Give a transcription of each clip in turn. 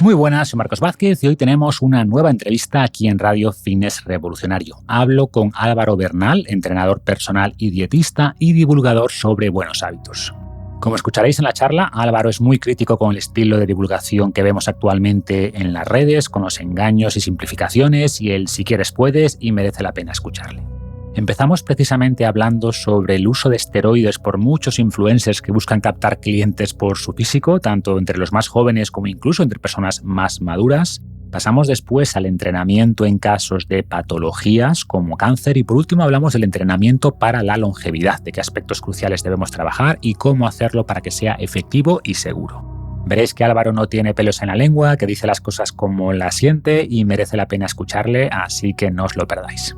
Muy buenas, soy Marcos Vázquez y hoy tenemos una nueva entrevista aquí en Radio Fitness Revolucionario. Hablo con Álvaro Bernal, entrenador personal y dietista y divulgador sobre buenos hábitos. Como escucharéis en la charla, Álvaro es muy crítico con el estilo de divulgación que vemos actualmente en las redes, con los engaños y simplificaciones, y el si quieres puedes y merece la pena escucharle. Empezamos precisamente hablando sobre el uso de esteroides por muchos influencers que buscan captar clientes por su físico, tanto entre los más jóvenes como incluso entre personas más maduras. Pasamos después al entrenamiento en casos de patologías como cáncer y por último hablamos del entrenamiento para la longevidad, de qué aspectos cruciales debemos trabajar y cómo hacerlo para que sea efectivo y seguro. Veréis que Álvaro no tiene pelos en la lengua, que dice las cosas como las siente y merece la pena escucharle, así que no os lo perdáis.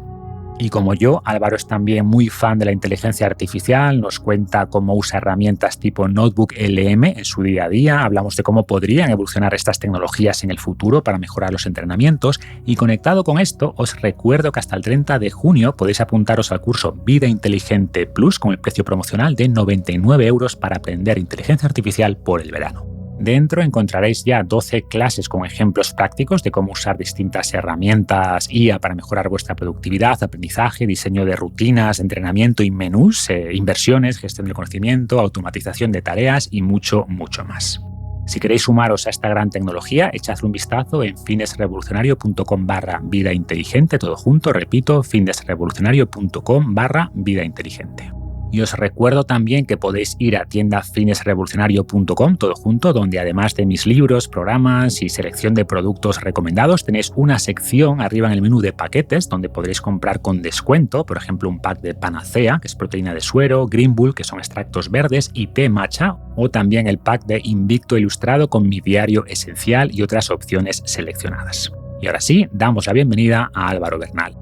Y como yo, Álvaro es también muy fan de la inteligencia artificial, nos cuenta cómo usa herramientas tipo Notebook LM en su día a día, hablamos de cómo podrían evolucionar estas tecnologías en el futuro para mejorar los entrenamientos y conectado con esto, os recuerdo que hasta el 30 de junio podéis apuntaros al curso Vida Inteligente Plus con el precio promocional de 99 € para aprender inteligencia artificial por el verano. Dentro encontraréis ya 12 clases con ejemplos prácticos de cómo usar distintas herramientas IA para mejorar vuestra productividad, aprendizaje, diseño de rutinas, entrenamiento y menús, inversiones, gestión del conocimiento, automatización de tareas y mucho, mucho más. Si queréis sumaros a esta gran tecnología, echadle un vistazo en fitnessrevolucionario.com/vida inteligente, todo junto, repito, fitnessrevolucionario.com/vida inteligente. Y os recuerdo también que podéis ir a tiendafitnessrevolucionario.com, todo junto, donde además de mis libros, programas y selección de productos recomendados, tenéis una sección arriba en el menú de paquetes donde podréis comprar con descuento, por ejemplo, un pack de Panacea, que es proteína de suero, Green Bull, que son extractos verdes, y té matcha, o también el pack de Invicto Ilustrado con mi diario esencial y otras opciones seleccionadas. Y ahora sí, damos la bienvenida a Álvaro Bernal.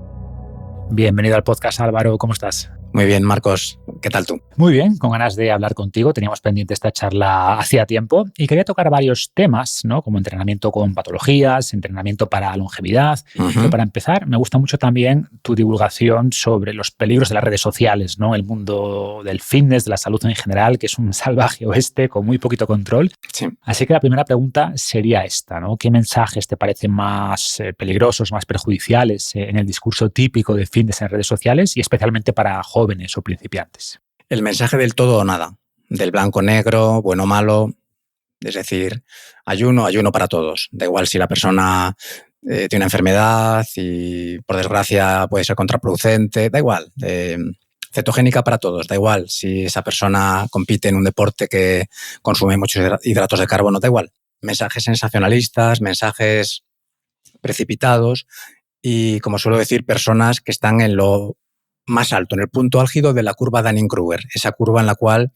Bienvenido al podcast, Álvaro, ¿cómo estás? Muy bien, Marcos. ¿Qué tal tú? Muy bien, con ganas de hablar contigo. Teníamos pendiente esta charla hacía tiempo y quería tocar varios temas, ¿no? Como entrenamiento con patologías, entrenamiento para longevidad. Pero para empezar, me gusta mucho también tu divulgación sobre los peligros de las redes sociales, ¿no? El mundo del fitness, de la salud en general, que es un salvaje oeste con muy poquito control. Sí. Así que la primera pregunta sería esta, ¿no? ¿Qué mensajes te parecen más peligrosos, más perjudiciales en el discurso típico de fitness en redes sociales y especialmente para jóvenes o principiantes? El mensaje del todo o nada, del blanco-negro, bueno o malo, es decir, ayuno para todos. Da igual si la persona tiene una enfermedad y por desgracia puede ser contraproducente, da igual. Cetogénica para todos, da igual si esa persona compite en un deporte que consume muchos hidratos de carbono, da igual. Mensajes sensacionalistas, mensajes precipitados y, como suelo decir, personas que están en lo más alto, en el punto álgido de la curva Dunning-Kruger, esa curva en la cual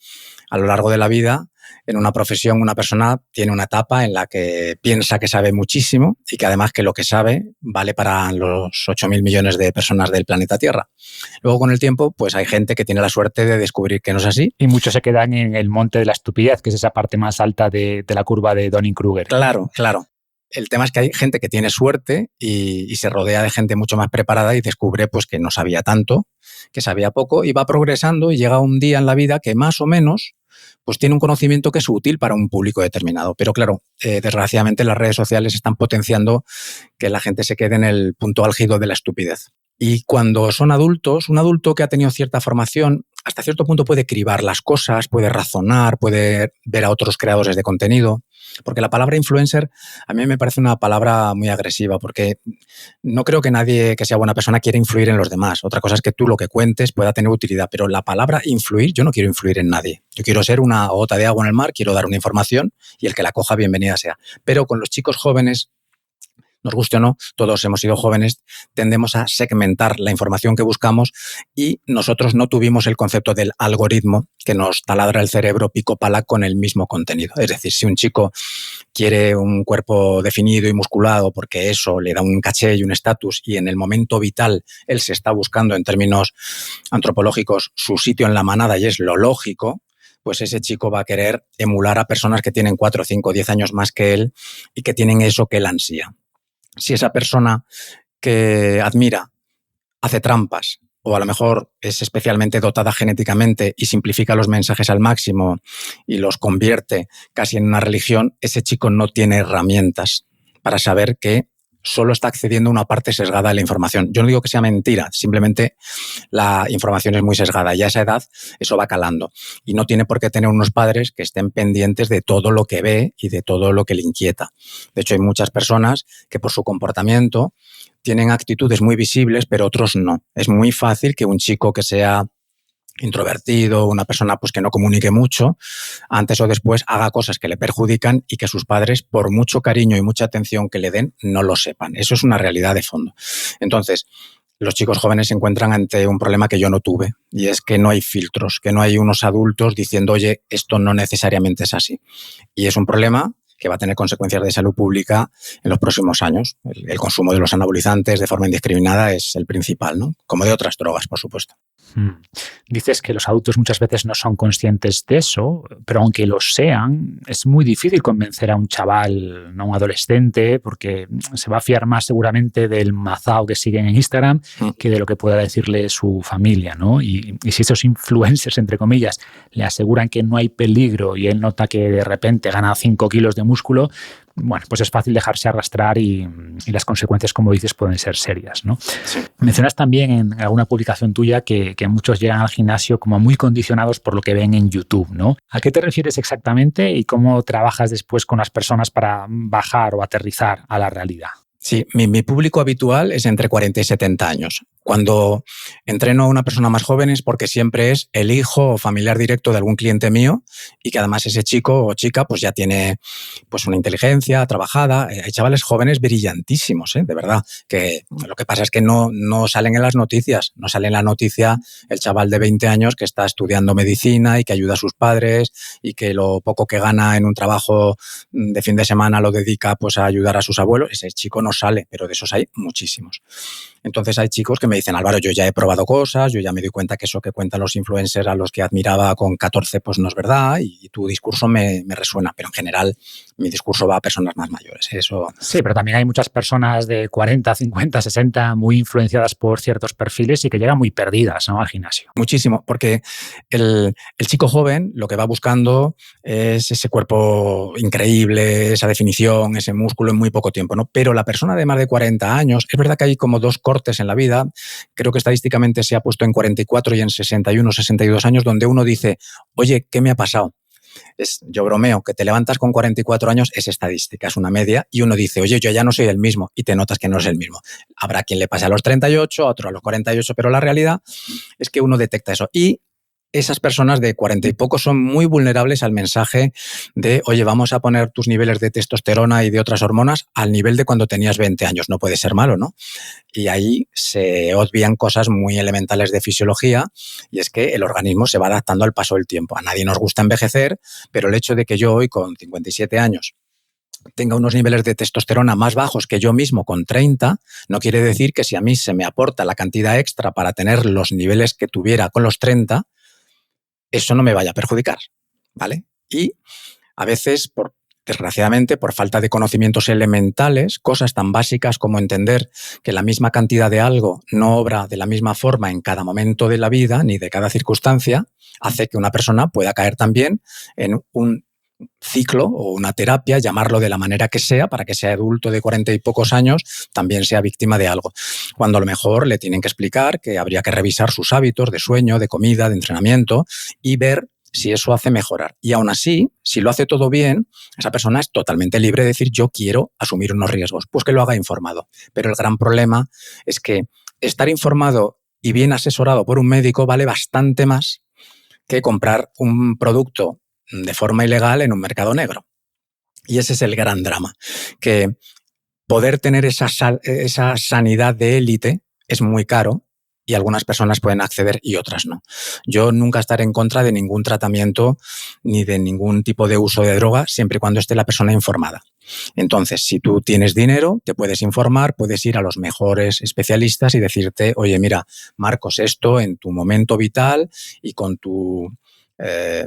a lo largo de la vida, en una profesión, una persona tiene una etapa en la que piensa que sabe muchísimo y que además que lo que sabe vale para los 8.000 millones de personas del planeta Tierra. Luego, con el tiempo, pues hay gente que tiene la suerte de descubrir que no es así. Y muchos se quedan en el monte de la estupidez, que es esa parte más alta de la curva de Dunning-Kruger. Claro. El tema es que hay gente que tiene suerte y se rodea de gente mucho más preparada y descubre pues que no sabía tanto, que sabía poco y va progresando y llega un día en la vida que más o menos pues tiene un conocimiento que es útil para un público determinado. Pero claro, desgraciadamente las redes sociales están potenciando que la gente se quede en el punto álgido de la estupidez. Y cuando son adultos, un adulto que ha tenido cierta formación, hasta cierto punto puede cribar las cosas, puede razonar, puede ver a otros creadores de contenido. Porque la palabra influencer a mí me parece una palabra muy agresiva, porque no creo que nadie que sea buena persona quiera influir en los demás. Otra cosa es que tú lo que cuentes pueda tener utilidad, pero la palabra influir, yo no quiero influir en nadie. Yo quiero ser una gota de agua en el mar, quiero dar una información y el que la coja, bienvenida sea. Pero con los chicos jóvenes, nos guste o no, todos hemos sido jóvenes, tendemos a segmentar la información que buscamos y nosotros no tuvimos el concepto del algoritmo que nos taladra el cerebro pico pala con el mismo contenido. Es decir, si un chico quiere un cuerpo definido y musculado porque eso le da un caché y un estatus y en el momento vital él se está buscando en términos antropológicos su sitio en la manada y es lo lógico, pues ese chico va a querer emular a personas que tienen 4, 5, 10 años más que él y que tienen eso que él ansía. Si esa persona que admira hace trampas o a lo mejor es especialmente dotada genéticamente y simplifica los mensajes al máximo y los convierte casi en una religión, ese chico no tiene herramientas para saber que solo está accediendo a una parte sesgada de la información. Yo no digo que sea mentira, simplemente la información es muy sesgada y a esa edad eso va calando. Y no tiene por qué tener unos padres que estén pendientes de todo lo que ve y de todo lo que le inquieta. De hecho, hay muchas personas que por su comportamiento tienen actitudes muy visibles, pero otros no. Es muy fácil que un chico que sea introvertido, una persona pues que no comunique mucho, antes o después haga cosas que le perjudican y que sus padres, por mucho cariño y mucha atención que le den, no lo sepan. Eso es una realidad de fondo. Entonces, los chicos jóvenes se encuentran ante un problema que yo no tuve, y es que no hay filtros, que no hay unos adultos diciendo, oye, esto no necesariamente es así. Y es un problema que va a tener consecuencias de salud pública en los próximos años. El consumo de los anabolizantes de forma indiscriminada es el principal, ¿no? Como de otras drogas, por supuesto. Dices que los adultos muchas veces no son conscientes de eso, pero aunque lo sean, es muy difícil convencer a un chaval, no a un adolescente, porque se va a fiar más seguramente del mazao que siguen en Instagram que de lo que pueda decirle su familia, ¿no? Y si esos influencers, entre comillas, le aseguran que no hay peligro y él nota que de repente gana 5 kilos de músculo, bueno, pues es fácil dejarse arrastrar y las consecuencias, como dices, pueden ser serias, ¿no? Sí. Mencionas también en alguna publicación tuya que muchos llegan al gimnasio como muy condicionados por lo que ven en YouTube, ¿no? ¿A qué te refieres exactamente y cómo trabajas después con las personas para bajar o aterrizar a la realidad? Sí, mi público habitual es entre 40 y 70 años. Cuando entreno a una persona más joven es porque siempre es el hijo o familiar directo de algún cliente mío y que además ese chico o chica pues ya tiene pues una inteligencia trabajada. Hay chavales jóvenes brillantísimos, de verdad, que lo que pasa es que no salen en las noticias. No sale en la noticia el chaval de 20 años que está estudiando medicina y que ayuda a sus padres y que lo poco que gana en un trabajo de fin de semana lo dedica pues a ayudar a sus abuelos. Ese chico no sale, pero de esos hay muchísimos. Entonces hay chicos que me dicen, Álvaro, yo ya he probado cosas, yo ya me doy cuenta que eso que cuentan los influencers a los que admiraba con 14 pues no es verdad y tu discurso me resuena, pero en general mi discurso va a personas más mayores. Eso... Sí, pero también hay muchas personas de 40, 50, 60 muy influenciadas por ciertos perfiles y que llegan muy perdidas, ¿no?, al gimnasio. Muchísimo, porque el chico joven lo que va buscando es ese cuerpo increíble, esa definición, ese músculo en muy poco tiempo, ¿no? Pero la persona de más de 40 años, es verdad que hay como dos cortes en la vida, creo que estadísticamente se ha puesto en 44 y en 61, 62 años, donde uno dice, oye, ¿qué me ha pasado? Yo bromeo, que te levantas con 44 años es estadística, es una media, y uno dice, oye, yo ya no soy el mismo, y te notas que no es el mismo. Habrá quien le pase a los 38, a otro a los 48, pero la realidad es que uno detecta eso. Y esas personas de 40 y poco son muy vulnerables al mensaje de, oye, vamos a poner tus niveles de testosterona y de otras hormonas al nivel de cuando tenías 20 años. No puede ser malo, ¿no? Y ahí se obvian cosas muy elementales de fisiología, y es que el organismo se va adaptando al paso del tiempo. A nadie nos gusta envejecer, pero el hecho de que yo hoy con 57 años tenga unos niveles de testosterona más bajos que yo mismo con 30, no quiere decir que si a mí se me aporta la cantidad extra para tener los niveles que tuviera con los 30, eso no me vaya a perjudicar, ¿vale? Y a veces, desgraciadamente, por falta de conocimientos elementales, cosas tan básicas como entender que la misma cantidad de algo no obra de la misma forma en cada momento de la vida ni de cada circunstancia, hace que una persona pueda caer también en un ciclo o una terapia, llamarlo de la manera que sea, para que ese adulto de 40 y pocos años también sea víctima de algo. Cuando a lo mejor le tienen que explicar que habría que revisar sus hábitos de sueño, de comida, de entrenamiento y ver si eso hace mejorar. Y aún así, si lo hace todo bien, esa persona es totalmente libre de decir yo quiero asumir unos riesgos, pues que lo haga informado. Pero el gran problema es que estar informado y bien asesorado por un médico vale bastante más que comprar un producto de forma ilegal en un mercado negro. Y ese es el gran drama, que poder tener esa sanidad de élite es muy caro y algunas personas pueden acceder y otras no. Yo nunca estaré en contra de ningún tratamiento ni de ningún tipo de uso de droga, siempre y cuando esté la persona informada. Entonces, si tú tienes dinero, te puedes informar, puedes ir a los mejores especialistas y decirte, oye, mira, Marcos, esto en tu momento vital y con tu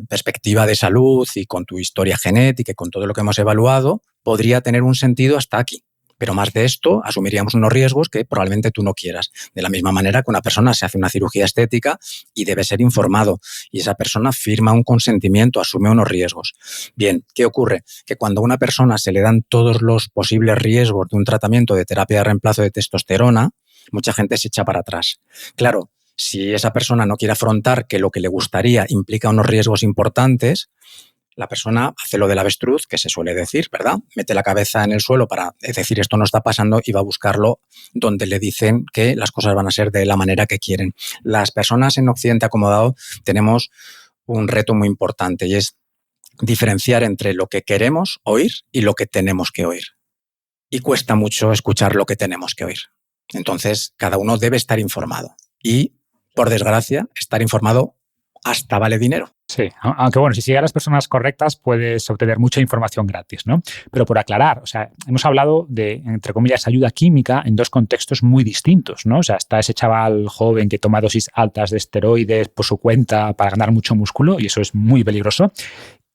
perspectiva de salud y con tu historia genética y con todo lo que hemos evaluado, podría tener un sentido hasta aquí. Pero más de esto, asumiríamos unos riesgos que probablemente tú no quieras. De la misma manera que una persona se hace una cirugía estética y debe ser informado. Y esa persona firma un consentimiento, asume unos riesgos. Bien, ¿qué ocurre? Que cuando a una persona se le dan todos los posibles riesgos de un tratamiento de terapia de reemplazo de testosterona, mucha gente se echa para atrás. Claro, si esa persona no quiere afrontar que lo que le gustaría implica unos riesgos importantes, la persona hace lo del avestruz, que se suele decir, ¿verdad? Mete la cabeza en el suelo para decir esto no está pasando y va a buscarlo donde le dicen que las cosas van a ser de la manera que quieren. Las personas en Occidente acomodado tenemos un reto muy importante y es diferenciar entre lo que queremos oír y lo que tenemos que oír. Y cuesta mucho escuchar lo que tenemos que oír. Entonces, cada uno debe estar informado. Y, por desgracia, estar informado hasta vale dinero. Sí, aunque bueno, si sigues a las personas correctas puedes obtener mucha información gratis, ¿no? Pero por aclarar, o sea, hemos hablado de, entre comillas, ayuda química en dos contextos muy distintos, ¿no? O sea, está ese chaval joven que toma dosis altas de esteroides por su cuenta para ganar mucho músculo y eso es muy peligroso.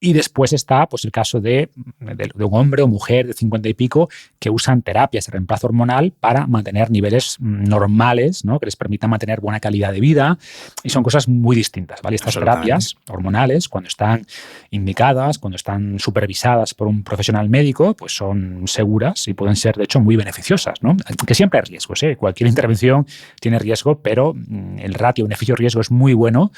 Y después está pues, el caso de un hombre o mujer de 50 y pico que usan terapias de reemplazo hormonal para mantener niveles normales, ¿no? Que les permitan mantener buena calidad de vida. Y son cosas muy distintas, ¿vale? Estas terapias hormonales, cuando están indicadas, cuando están supervisadas por un profesional médico, pues son seguras y pueden ser, de hecho, muy beneficiosas, ¿no? Que siempre hay riesgos, ¿eh? Cualquier intervención tiene riesgo, pero el ratio beneficio-riesgo es muy bueno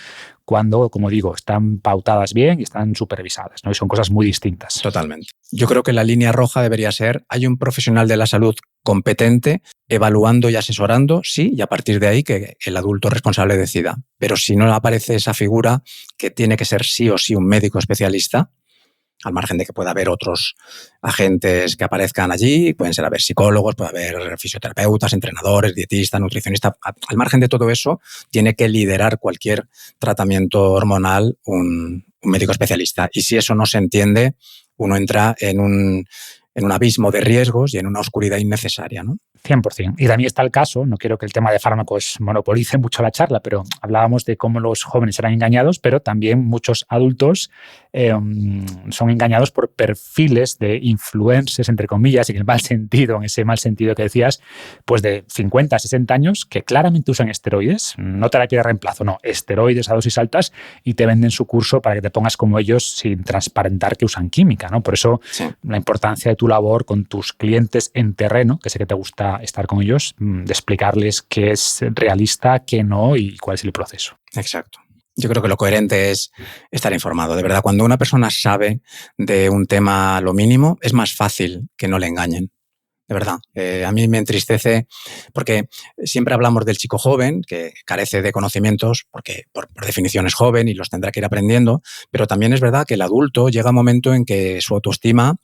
cuando, como digo, están pautadas bien y están supervisadas, ¿no? Y son cosas muy distintas. Totalmente. Yo creo que la línea roja debería ser, hay un profesional de la salud competente, evaluando y asesorando, sí, y a partir de ahí que el adulto responsable decida. Pero si no aparece esa figura, que tiene que ser sí o sí un médico especialista, al margen de que pueda haber otros agentes que aparezcan allí, pueden ser psicólogos, puede haber fisioterapeutas, entrenadores, dietistas, nutricionistas. Al margen de todo eso, tiene que liderar cualquier tratamiento hormonal un médico especialista. Y si eso no se entiende, uno entra en un abismo de riesgos y en una oscuridad innecesaria, ¿no? 100%. Y también está el caso, no quiero que el tema de fármacos monopolice mucho la charla, pero hablábamos de cómo los jóvenes eran engañados, pero también muchos adultos son engañados por perfiles de influencers, entre comillas, en el mal sentido, en ese mal sentido que decías, pues de 50, 60 años que claramente usan esteroides, no terapia de reemplazo, no, esteroides a dosis altas y te venden su curso para que te pongas como ellos sin transparentar que usan química, ¿no? Por eso sí, la importancia de tu labor con tus clientes en terreno, que sé que te gusta estar con ellos, de explicarles qué es realista, qué no y cuál es el proceso. Exacto. Yo creo que lo coherente es estar informado. De verdad, cuando una persona sabe de un tema lo mínimo, es más fácil que no le engañen. De verdad. A mí me entristece porque siempre hablamos del chico joven que carece de conocimientos porque por definición es joven y los tendrá que ir aprendiendo, pero también es verdad que el adulto llega un momento en que su autoestima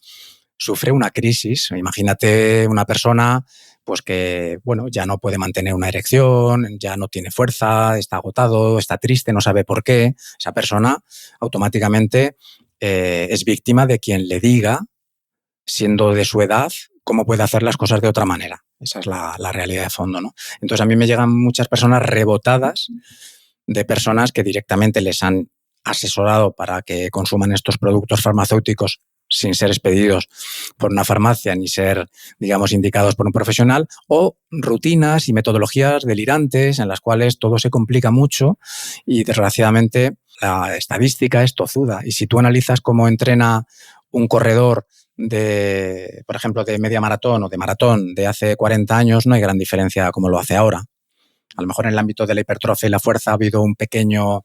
sufre una crisis. Imagínate una persona pues que bueno, ya no puede mantener una erección, ya no tiene fuerza, está agotado, está triste, no sabe por qué. Esa persona automáticamente es víctima de quien le diga, siendo de su edad, cómo puede hacer las cosas de otra manera. Esa es la realidad de fondo, ¿no? Entonces a mí me llegan muchas personas rebotadas de personas que directamente les han asesorado para que consuman estos productos farmacéuticos sin ser expedidos por una farmacia ni ser, digamos, indicados por un profesional, o rutinas y metodologías delirantes en las cuales todo se complica mucho y, desgraciadamente, la estadística es tozuda. Y si tú analizas cómo entrena un corredor de, por ejemplo, de media maratón o de maratón de hace 40 años, no hay gran diferencia como lo hace ahora. A lo mejor en el ámbito de la hipertrofia y la fuerza ha habido un pequeño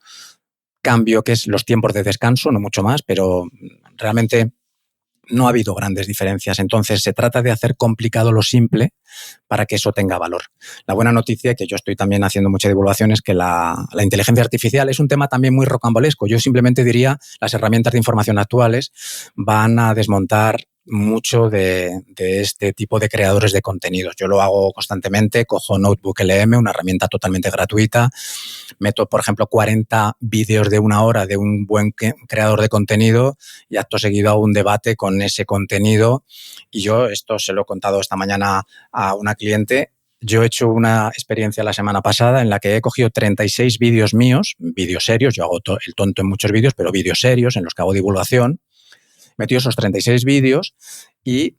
cambio que es los tiempos de descanso, no mucho más, pero realmente no ha habido grandes diferencias. Entonces, se trata de hacer complicado lo simple para que eso tenga valor. La buena noticia, que yo estoy también haciendo mucha divulgación, es que la inteligencia artificial es un tema también muy rocambolesco. Yo simplemente diría, las herramientas de información actuales van a desmontar mucho de este tipo de creadores de contenidos. Yo lo hago constantemente, cojo Notebook LM, una herramienta totalmente gratuita, meto, por ejemplo, 40 vídeos de 1 hora de un buen creador de contenido y acto seguido hago un debate con ese contenido. Y yo esto se lo he contado esta mañana a una cliente. Yo he hecho una experiencia la semana pasada en la que he cogido 36 vídeos míos, vídeos serios, yo hago el tonto en muchos vídeos, pero vídeos serios en los que hago divulgación. Metí esos 36 vídeos y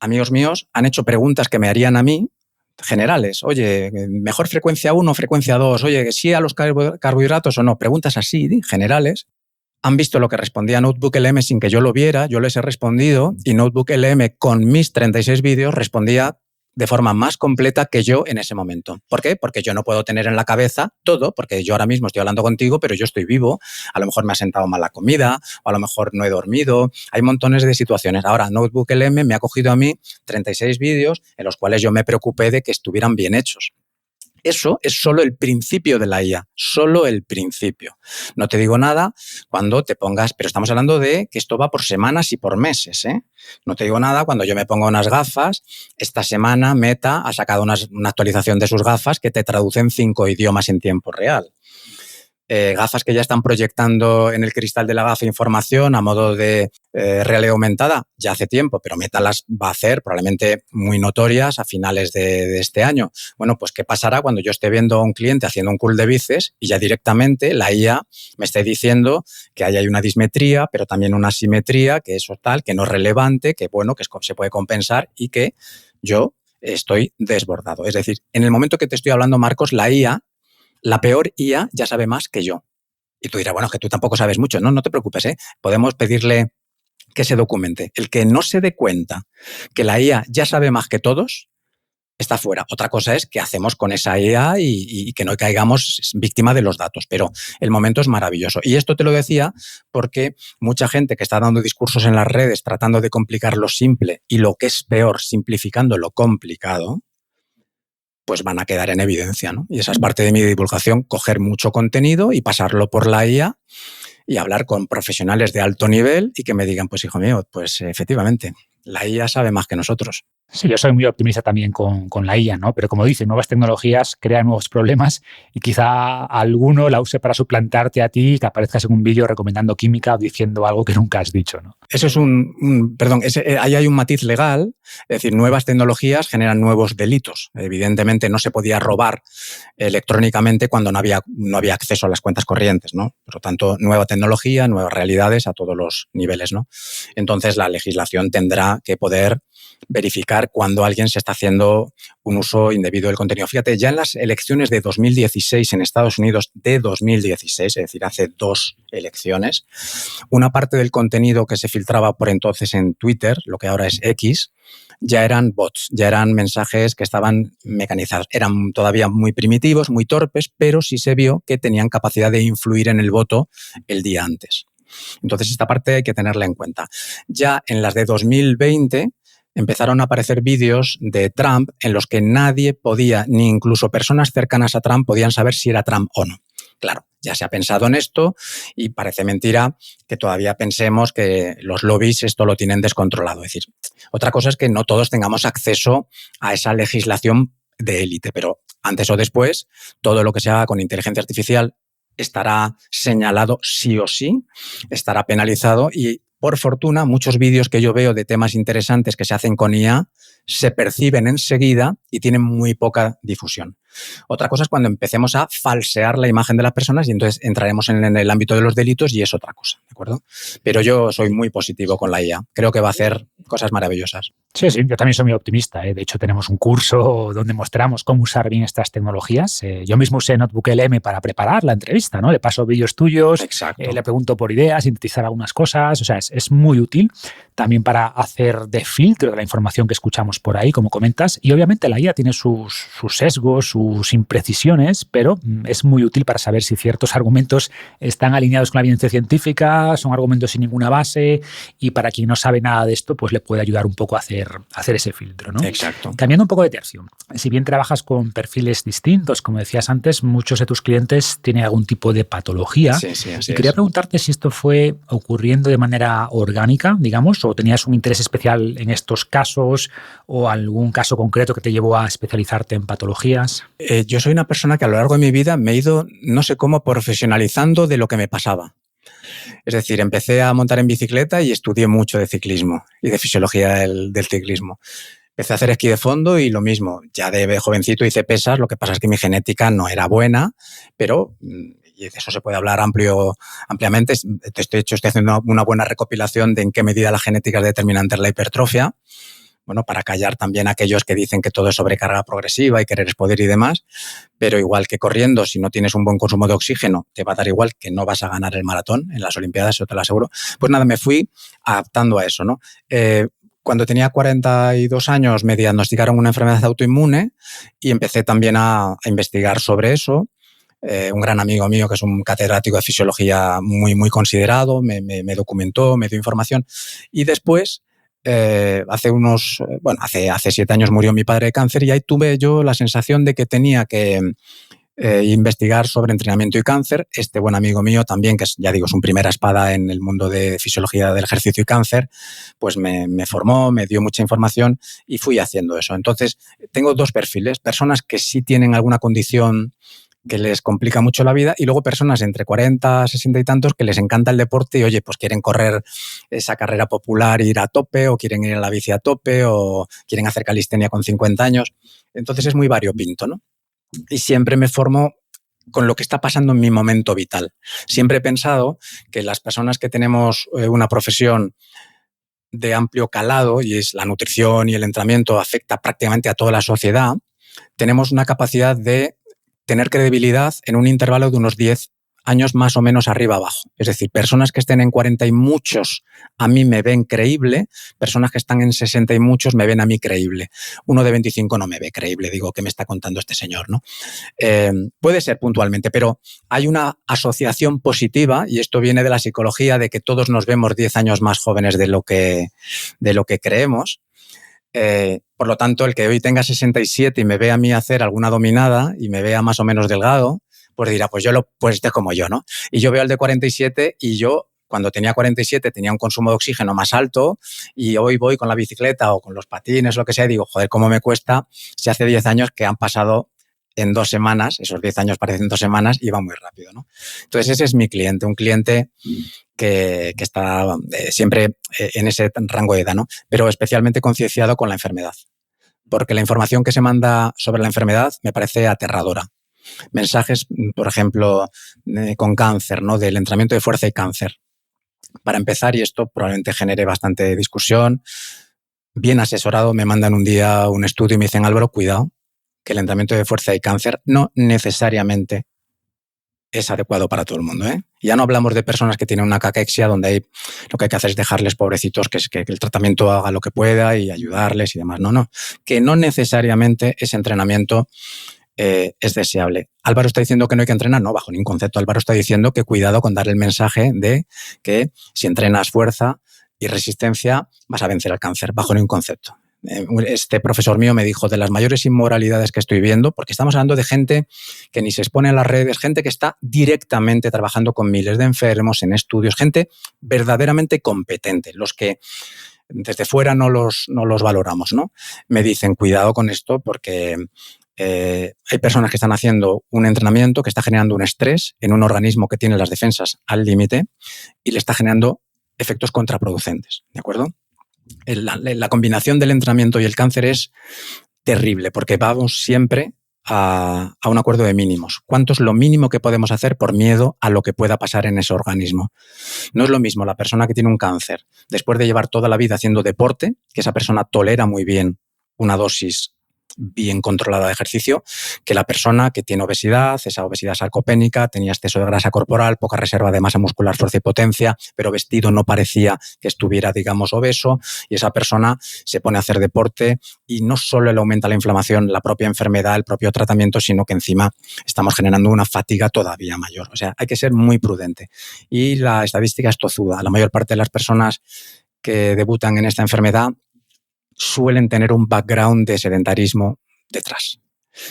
amigos míos han hecho preguntas que me harían a mí, generales. Oye, ¿mejor frecuencia 1 o frecuencia 2? Oye, ¿sí a los carbohidratos o no? Preguntas así, generales. Han visto lo que respondía Notebook LM sin que yo lo viera, yo les he respondido y Notebook LM con mis 36 vídeos respondía de forma más completa que yo en ese momento. ¿Por qué? Porque yo no puedo tener en la cabeza todo, porque yo ahora mismo estoy hablando contigo, pero yo estoy vivo, a lo mejor me ha sentado mal la comida, o a lo mejor no he dormido, hay montones de situaciones. Ahora, Notebook LM me ha cogido a mí 36 vídeos en los cuales yo me preocupé de que estuvieran bien hechos. Eso es solo el principio de la IA, solo el principio. No te digo nada cuando te pongas, pero estamos hablando de que esto va por semanas y por meses, ¿eh? No te digo nada cuando yo me pongo unas gafas. Esta semana Meta ha sacado una actualización de sus gafas que te traducen 5 idiomas en tiempo real. Gafas que ya están proyectando en el cristal de la gafa información a modo de realidad aumentada ya hace tiempo, pero Meta las va a hacer probablemente muy notorias a finales de este año. Bueno, pues ¿qué pasará cuando yo esté viendo a un cliente haciendo un curl de bíceps y ya directamente la IA me esté diciendo que ahí hay una dismetría, pero también una asimetría, que eso tal, que no es relevante, que bueno, que se puede compensar y que yo estoy desbordado? Es decir, en el momento que te estoy hablando, Marcos, la peor IA ya sabe más que yo. Y tú dirás, bueno, es que tú tampoco sabes mucho. No, no te preocupes, ¿eh? Podemos pedirle que se documente. El que no se dé cuenta que la IA ya sabe más que todos, está fuera. Otra cosa es qué hacemos con esa IA y que no caigamos víctima de los datos. Pero el momento es maravilloso. Y esto te lo decía porque mucha gente que está dando discursos en las redes tratando de complicar lo simple y lo que es peor, simplificando lo complicado, pues van a quedar en evidencia, ¿no? Y esa es parte de mi divulgación, coger mucho contenido y pasarlo por la IA y hablar con profesionales de alto nivel y que me digan, pues hijo mío, pues efectivamente, la IA sabe más que nosotros. Sí, yo soy muy optimista también con la IA, ¿no? Pero como dice, nuevas tecnologías crean nuevos problemas y quizá alguno la use para suplantarte a ti y que aparezcas en un vídeo recomendando química o diciendo algo que nunca has dicho, ¿no? Eso es ahí hay un matiz legal, es decir, nuevas tecnologías generan nuevos delitos. Evidentemente no se podía robar electrónicamente cuando no había acceso a las cuentas corrientes, ¿no? Por lo tanto, nueva tecnología, nuevas realidades a todos los niveles, ¿no? Entonces, la legislación tendrá que poder verificar cuando alguien se está haciendo un uso indebido del contenido. Fíjate, ya en las elecciones de 2016 en Estados Unidos, es decir, hace 2 elecciones, una parte del contenido que se filtraba por entonces en Twitter, lo que ahora es X, ya eran bots, ya eran mensajes que estaban mecanizados. Eran todavía muy primitivos, muy torpes, pero sí se vio que tenían capacidad de influir en el voto el día antes. Entonces, esta parte hay que tenerla en cuenta. Ya en las de 2020 empezaron a aparecer vídeos de Trump en los que nadie podía, ni incluso personas cercanas a Trump, podían saber si era Trump o no. Claro, ya se ha pensado en esto y parece mentira que todavía pensemos que los lobbies esto lo tienen descontrolado. Es decir, otra cosa es que no todos tengamos acceso a esa legislación de élite, pero antes o después todo lo que se haga con inteligencia artificial estará señalado sí o sí, estará penalizado y, por fortuna, muchos vídeos que yo veo de temas interesantes que se hacen con IA se perciben enseguida y tienen muy poca difusión. Otra cosa es cuando empecemos a falsear la imagen de las personas y entonces entraremos en el ámbito de los delitos y es otra cosa, ¿de acuerdo? Pero yo soy muy positivo con la IA. Creo que va a hacer cosas maravillosas. Sí, yo también soy muy optimista, ¿eh? De hecho, tenemos un curso donde mostramos cómo usar bien estas tecnologías. Yo mismo usé Notebook LM para preparar la entrevista, ¿no? Le paso vídeos tuyos, le pregunto por ideas, sintetizar algunas cosas. O sea, es muy útil también para hacer de filtro de la información que escuchamos por ahí, como comentas. Y obviamente la IA tiene sus sesgos, sus imprecisiones, pero es muy útil para saber si ciertos argumentos están alineados con la evidencia científica, son argumentos sin ninguna base, y para quien no sabe nada de esto, pues le puede ayudar un poco a hacer ese filtro, ¿no? Exacto. Cambiando un poco de tercio, si bien trabajas con perfiles distintos, como decías antes, muchos de tus clientes tienen algún tipo de patología. Sí, así y quería preguntarte si esto fue ocurriendo de manera orgánica, digamos, o tenías un interés especial en estos casos o algún caso concreto que te llevó a especializarte en patologías. Yo soy una persona que a lo largo de mi vida me he ido, no sé cómo, profesionalizando de lo que me pasaba. Es decir, empecé a montar en bicicleta y estudié mucho de ciclismo y de fisiología del ciclismo. Empecé a hacer esquí de fondo y lo mismo. Ya de jovencito hice pesas, lo que pasa es que mi genética no era buena, pero, y de eso se puede hablar ampliamente, estoy haciendo una buena recopilación de en qué medida la genética es determinante en la hipertrofia. bueno, para callar también a aquellos que dicen que todo es sobrecarga progresiva y querer es poder y demás, pero igual que corriendo, si no tienes un buen consumo de oxígeno, te va a dar igual que no vas a ganar el maratón en las Olimpiadas, eso te lo aseguro. Pues nada, me fui adaptando a eso, ¿no? Cuando tenía 42 años me diagnosticaron una enfermedad autoinmune y empecé también a investigar sobre eso. Un gran amigo mío que es un catedrático de fisiología muy, muy considerado, me documentó, me dio información y después, hace 7 años murió mi padre de cáncer y ahí tuve yo la sensación de que tenía que investigar sobre entrenamiento y cáncer. Este buen amigo mío también, que es, ya digo, es un primera espada en el mundo de fisiología del ejercicio y cáncer, pues me formó, me dio mucha información y fui haciendo eso. Entonces, tengo dos perfiles, personas que sí tienen alguna condición que les complica mucho la vida y luego personas entre 40, 60 y tantos que les encanta el deporte y, oye, pues quieren correr esa carrera popular, ir a tope o quieren ir a la bici a tope o quieren hacer calistenia con 50 años. Entonces es muy variopinto, ¿no? Y siempre me formo con lo que está pasando en mi momento vital. Siempre he pensado que las personas que tenemos una profesión de amplio calado, y es la nutrición y el entrenamiento, afecta prácticamente a toda la sociedad, tenemos una capacidad de tener credibilidad en un intervalo de unos 10 años más o menos arriba abajo. Es decir, personas que estén en 40 y muchos a mí me ven creíble, personas que están en 60 y muchos me ven a mí creíble. Uno de 25 no me ve creíble, digo, ¿qué me está contando este señor, no? Puede ser puntualmente, pero hay una asociación positiva, y esto viene de la psicología, de que todos nos vemos 10 años más jóvenes de lo que creemos. Por lo tanto, el que hoy tenga 67 y me vea a mí hacer alguna dominada y me vea más o menos delgado, pues dirá, pues este es como yo, ¿no? Y yo veo al de 47 y yo, cuando tenía 47, tenía un consumo de oxígeno más alto y hoy voy con la bicicleta o con los patines, lo que sea, y digo, joder, ¿cómo me cuesta si hace 10 años que han pasado en 2 semanas, esos 10 años parecen 2 semanas y va muy rápido, ¿no? Entonces ese es mi cliente, un cliente que está siempre en ese rango de edad, ¿no? Pero especialmente concienciado con la enfermedad. Porque la información que se manda sobre la enfermedad me parece aterradora. Mensajes, por ejemplo, con cáncer, ¿no? Del entrenamiento de fuerza y cáncer. Para empezar, y esto probablemente genere bastante discusión, bien asesorado me mandan un día un estudio y me dicen, Álvaro, cuidado, que el entrenamiento de fuerza y cáncer no necesariamente es adecuado para todo el mundo, ¿eh? Ya no hablamos de personas que tienen una caquexia donde lo que hay que hacer es dejarles pobrecitos que el tratamiento haga lo que pueda y ayudarles y demás. No. Que no necesariamente ese entrenamiento es deseable. Álvaro está diciendo que no hay que entrenar, no, bajo ningún concepto. Álvaro está diciendo que cuidado con dar el mensaje de que si entrenas fuerza y resistencia vas a vencer al cáncer, bajo ningún concepto. Este profesor mío me dijo de las mayores inmoralidades que estoy viendo, porque estamos hablando de gente que ni se expone a las redes, gente que está directamente trabajando con miles de enfermos en estudios, gente verdaderamente competente, los que desde fuera no los valoramos, ¿no? Me dicen, cuidado con esto porque hay personas que están haciendo un entrenamiento que está generando un estrés en un organismo que tiene las defensas al límite y le está generando efectos contraproducentes, ¿de acuerdo? La combinación del entrenamiento y el cáncer es terrible porque vamos siempre a un acuerdo de mínimos. ¿Cuánto es lo mínimo que podemos hacer por miedo a lo que pueda pasar en ese organismo? No es lo mismo la persona que tiene un cáncer después de llevar toda la vida haciendo deporte, que esa persona tolera muy bien una dosis bien controlada de ejercicio, que la persona que tiene obesidad, esa obesidad sarcopénica, tenía exceso de grasa corporal, poca reserva de masa muscular, fuerza y potencia, pero vestido no parecía que estuviera, digamos, obeso, y esa persona se pone a hacer deporte y no solo le aumenta la inflamación, la propia enfermedad, el propio tratamiento, sino que encima estamos generando una fatiga todavía mayor. O sea, hay que ser muy prudente. Y la estadística es tozuda. La mayor parte de las personas que debutan en esta enfermedad suelen tener un background de sedentarismo detrás,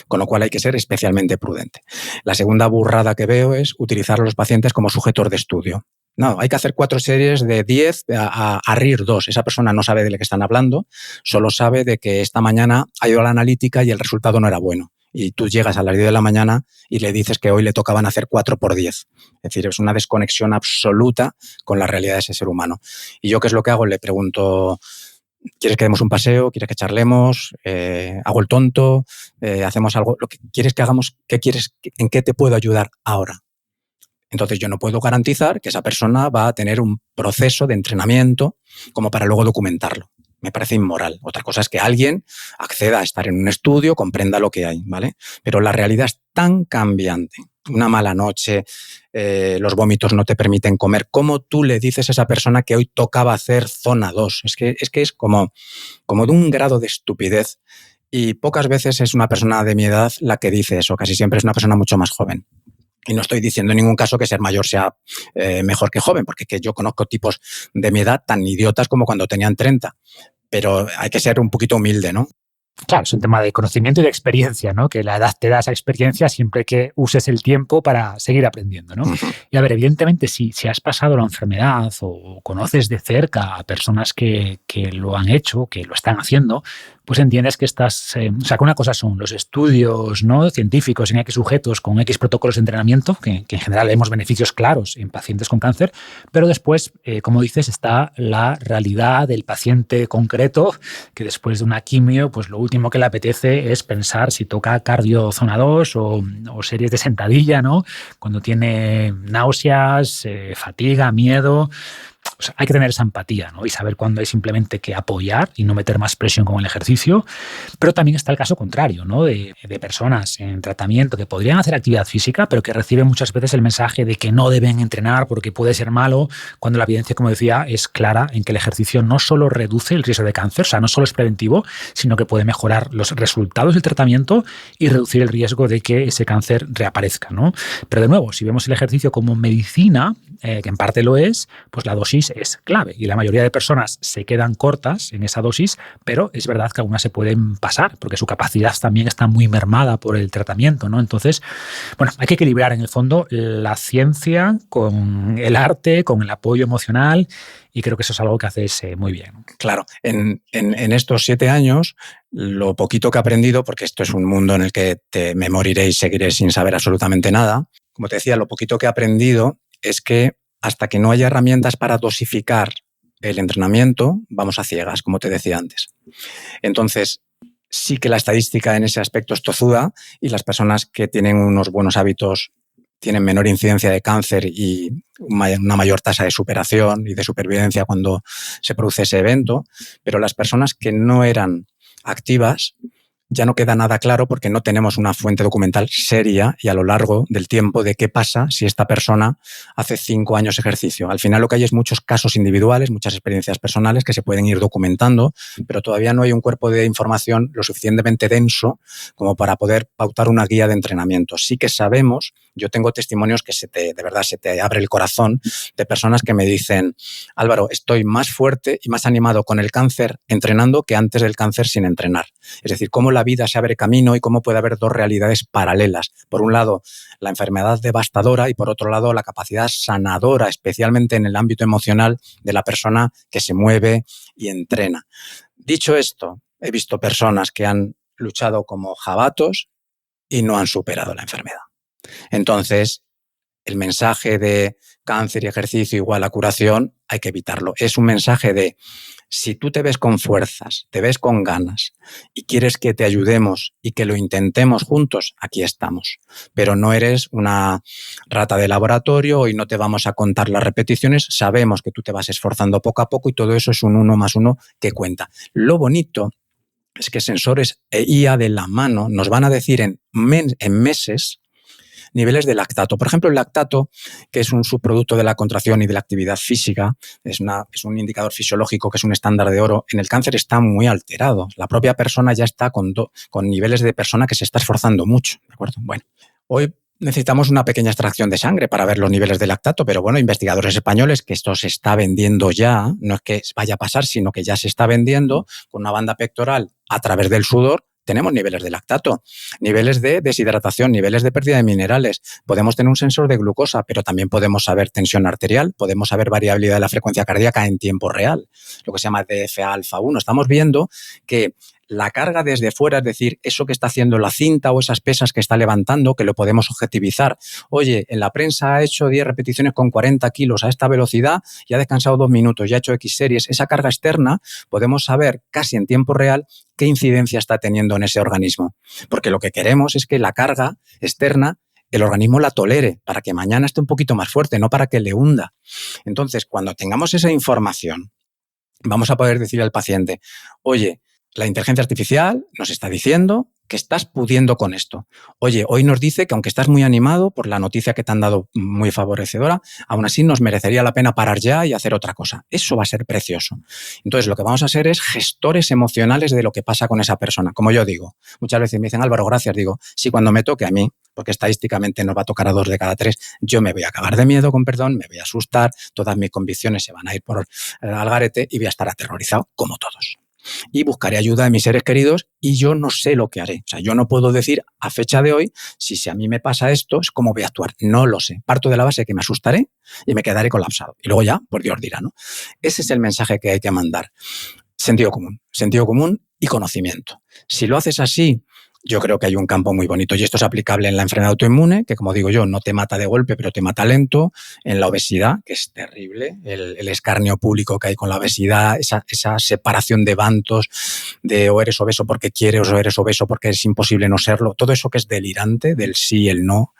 con lo cual hay que ser especialmente prudente. La segunda burrada que veo es utilizar a los pacientes como sujetos de estudio. No, hay que hacer 4 series de 10 a RIR 2. Esa persona no sabe de lo que están hablando, solo sabe de que esta mañana ha ido a la analítica y el resultado no era bueno. Y tú llegas a las 10 de la mañana y le dices que hoy le tocaban hacer 4 por 10. Es decir, es una desconexión absoluta con la realidad de ese ser humano. Y yo, ¿qué es lo que hago? Le pregunto, ¿quieres que demos un paseo? ¿Quieres que charlemos? ¿Hago el tonto? ¿Hacemos algo? ¿Lo que quieres que hagamos? ¿Qué quieres? ¿En qué te puedo ayudar ahora? Entonces yo no puedo garantizar que esa persona va a tener un proceso de entrenamiento como para luego documentarlo. Me parece inmoral. Otra cosa es que alguien acceda a estar en un estudio, comprenda lo que hay, ¿vale? Pero la realidad es tan cambiante. Una mala noche, los vómitos no te permiten comer. ¿Cómo tú le dices a esa persona que hoy tocaba hacer zona 2? Es que es como de un grado de estupidez. Y pocas veces es una persona de mi edad la que dice eso. Casi siempre es una persona mucho más joven. Y no estoy diciendo en ningún caso que ser mayor sea mejor que joven, porque que yo conozco tipos de mi edad tan idiotas como cuando tenían 30. Pero hay que ser un poquito humilde, ¿no? Claro, es un tema de conocimiento y de experiencia, ¿no? Que la edad te da esa experiencia siempre que uses el tiempo para seguir aprendiendo, ¿no? Uh-huh. Y a ver, evidentemente, si has pasado la enfermedad o conoces de cerca a personas que lo han hecho, que lo están haciendo, pues entiendes que estás... o sea, que una cosa son los estudios, ¿no?, científicos en X sujetos con X protocolos de entrenamiento, que en general vemos beneficios claros en pacientes con cáncer, pero después, como dices, está la realidad del paciente concreto, que después de una quimio, pues lo último que le apetece es pensar si toca cardio zona 2 o series de sentadilla, ¿no? Cuando tiene náuseas, fatiga, miedo. O sea, hay que tener esa empatía, ¿no? Y saber cuándo hay simplemente que apoyar y no meter más presión con el ejercicio. Pero también está el caso contrario, ¿no? De personas en tratamiento que podrían hacer actividad física, pero que reciben muchas veces el mensaje de que no deben entrenar porque puede ser malo, cuando la evidencia, como decía, es clara en que el ejercicio no solo reduce el riesgo de cáncer, o sea, no solo es preventivo, sino que puede mejorar los resultados del tratamiento y reducir el riesgo de que ese cáncer reaparezca, ¿no? Pero de nuevo, si vemos el ejercicio como medicina, que en parte lo es, pues la dosis es clave y la mayoría de personas se quedan cortas en esa dosis, pero es verdad que algunas se pueden pasar porque su capacidad también está muy mermada por el tratamiento, ¿no? Entonces, bueno, hay que equilibrar en el fondo la ciencia con el arte, con el apoyo emocional, y creo que eso es algo que haces muy bien. Claro, en estos 7 años, lo poquito que he aprendido, porque esto es un mundo en el que me moriré y seguiré sin saber absolutamente nada, como te decía, lo poquito que he aprendido es que hasta que no haya herramientas para dosificar el entrenamiento, vamos a ciegas, como te decía antes. Entonces, sí que la estadística en ese aspecto es tozuda y las personas que tienen unos buenos hábitos tienen menor incidencia de cáncer y una mayor tasa de superación y de supervivencia cuando se produce ese evento, pero las personas que no eran activas ya no queda nada claro porque no tenemos una fuente documental seria y a lo largo del tiempo de qué pasa si esta persona hace 5 años ejercicio. Al final lo que hay es muchos casos individuales, muchas experiencias personales que se pueden ir documentando, pero todavía no hay un cuerpo de información lo suficientemente denso como para poder pautar una guía de entrenamiento. Sí que sabemos, yo tengo testimonios que de verdad se te abre el corazón de personas que me dicen: Álvaro, estoy más fuerte y más animado con el cáncer entrenando que antes del cáncer sin entrenar. Es decir, cómo la vida se abre camino y cómo puede haber dos realidades paralelas. Por un lado, la enfermedad devastadora y por otro lado, la capacidad sanadora, especialmente en el ámbito emocional de la persona que se mueve y entrena. Dicho esto, he visto personas que han luchado como jabatos y no han superado la enfermedad. Entonces, el mensaje de cáncer y ejercicio igual a curación hay que evitarlo. Es un mensaje de: si tú te ves con fuerzas, te ves con ganas y quieres que te ayudemos y que lo intentemos juntos, aquí estamos. Pero no eres una rata de laboratorio y no te vamos a contar las repeticiones. Sabemos que tú te vas esforzando poco a poco y todo eso es un 1 más 1 que cuenta. Lo bonito es que sensores e IA de la mano nos van a decir en meses niveles de lactato. Por ejemplo, el lactato, que es un subproducto de la contracción y de la actividad física, es un indicador fisiológico que es un estándar de oro. En el cáncer está muy alterado. La propia persona ya está con niveles de persona que se está esforzando mucho, ¿de acuerdo? Bueno, hoy necesitamos una pequeña extracción de sangre para ver los niveles de lactato, pero bueno, investigadores españoles, que esto se está vendiendo ya, no es que vaya a pasar, sino que ya se está vendiendo con una banda pectoral a través del sudor. Tenemos niveles de lactato, niveles de deshidratación, niveles de pérdida de minerales. Podemos tener un sensor de glucosa, pero también podemos saber tensión arterial, podemos saber variabilidad de la frecuencia cardíaca en tiempo real, lo que se llama DFA alfa 1. Estamos viendo que la carga desde fuera, es decir, eso que está haciendo la cinta o esas pesas que está levantando, que lo podemos objetivizar. Oye, en la prensa ha hecho 10 repeticiones con 40 kilos a esta velocidad y ha descansado 2 minutos, ya ha hecho X series. Esa carga externa podemos saber casi en tiempo real qué incidencia está teniendo en ese organismo. Porque lo que queremos es que la carga externa el organismo la tolere para que mañana esté un poquito más fuerte, no para que le hunda. Entonces, cuando tengamos esa información vamos a poder decirle al paciente, oye, la inteligencia artificial nos está diciendo que estás pudiendo con esto. Oye, hoy nos dice que aunque estás muy animado por la noticia que te han dado muy favorecedora, aún así nos merecería la pena parar ya y hacer otra cosa. Eso va a ser precioso. Entonces, lo que vamos a hacer es gestores emocionales de lo que pasa con esa persona. Como yo digo, muchas veces me dicen, Álvaro, gracias. Digo, sí, cuando me toque a mí, porque estadísticamente nos va a tocar a 2 de cada 3, yo me voy a cagar de miedo, con perdón, me voy a asustar, todas mis convicciones se van a ir por al garete y voy a estar aterrorizado, como todos. Y buscaré ayuda de mis seres queridos y yo no sé lo que haré. O sea, yo no puedo decir a fecha de hoy si a mí me pasa esto, es cómo voy a actuar. No lo sé. Parto de la base que me asustaré y me quedaré colapsado. Y luego ya, pues Dios dirá, ¿no? Ese es el mensaje que hay que mandar. Sentido común y conocimiento. Si lo haces así, yo creo que hay un campo muy bonito y esto es aplicable en la enfermedad autoinmune, que como digo yo, no te mata de golpe, pero te mata lento, en la obesidad, que es terrible, el escarnio público que hay con la obesidad, esa separación de bandos, de o eres obeso porque quieres o eres obeso porque es imposible no serlo, todo eso que es delirante, del sí y el no.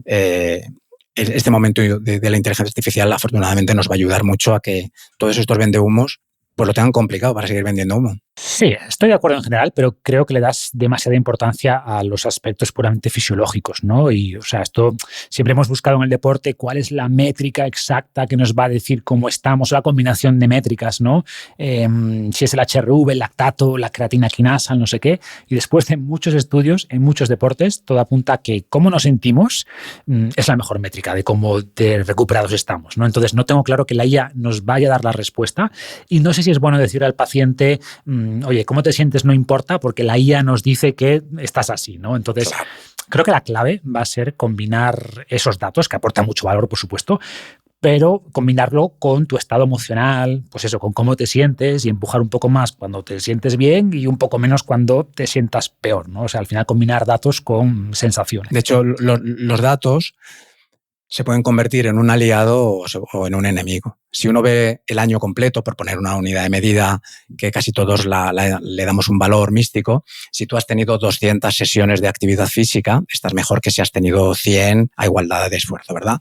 Este momento de la inteligencia artificial afortunadamente nos va a ayudar mucho a que todos estos vendehumos pues lo tengan complicado para seguir vendiendo humo. Sí, estoy de acuerdo en general, pero creo que le das demasiada importancia a los aspectos puramente fisiológicos, ¿no? Y, o sea, esto siempre hemos buscado en el deporte cuál es la métrica exacta que nos va a decir cómo estamos, la combinación de métricas, ¿no? Si es el HRV, el lactato, la creatina quinasa, no sé qué. Y después de muchos estudios, en muchos deportes, todo apunta a que cómo nos sentimos es la mejor métrica de cómo de recuperados estamos, ¿no? Entonces, no tengo claro que la IA nos vaya a dar la respuesta y no sé si es bueno decir al paciente oye, ¿cómo te sientes? No importa, porque la IA nos dice que estás así, ¿no? Entonces, claro, creo que la clave va a ser combinar esos datos, que aportan mucho valor, por supuesto, pero combinarlo con tu estado emocional, pues eso, con cómo te sientes y empujar un poco más cuando te sientes bien y un poco menos cuando te sientas peor, ¿no? O sea, al final combinar datos con sensaciones. De hecho, los datos se pueden convertir en un aliado o en un enemigo. Si uno ve el año completo, por poner una unidad de medida que casi todos le damos un valor místico, si tú has tenido 200 sesiones de actividad física, estás mejor que si has tenido 100 a igualdad de esfuerzo, ¿verdad?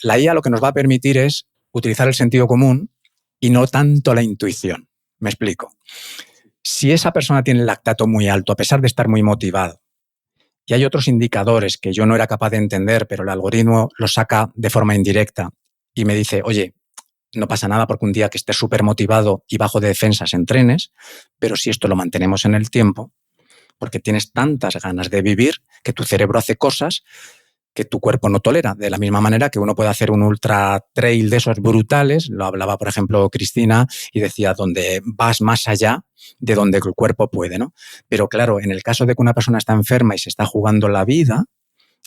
La IA lo que nos va a permitir es utilizar el sentido común y no tanto la intuición. Me explico. Si esa persona tiene el lactato muy alto, a pesar de estar muy motivado, y hay otros indicadores que yo no era capaz de entender, pero el algoritmo los saca de forma indirecta y me dice, oye, no pasa nada porque un día que estés súper motivado y bajo de defensas entrenes, pero si esto lo mantenemos en el tiempo, porque tienes tantas ganas de vivir que tu cerebro hace cosas que tu cuerpo no tolera. De la misma manera que uno puede hacer un ultra trail de esos brutales, lo hablaba, por ejemplo, Cristina, y decía, donde vas más allá de donde el cuerpo puede, ¿no? Pero claro, en el caso de que una persona está enferma y se está jugando la vida,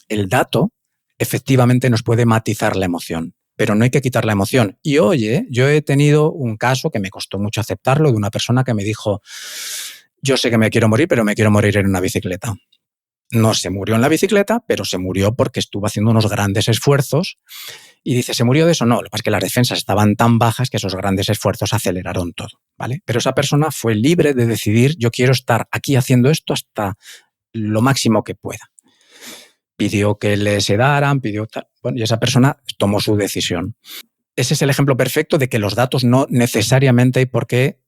el dato efectivamente nos puede matizar la emoción, pero no hay que quitar la emoción. Y oye, yo he tenido un caso que me costó mucho aceptarlo, de una persona que me dijo, yo sé que me quiero morir, pero me quiero morir en una bicicleta. No se murió en la bicicleta, pero se murió porque estuvo haciendo unos grandes esfuerzos. Y dice, ¿se murió de eso? No, lo que pasa es que las defensas estaban tan bajas que esos grandes esfuerzos aceleraron todo, ¿vale? Pero esa persona fue libre de decidir, yo quiero estar aquí haciendo esto hasta lo máximo que pueda. Pidió que le sedaran, pidió tal. Bueno, y esa persona tomó su decisión. Ese es el ejemplo perfecto de que los datos no necesariamente hay por qué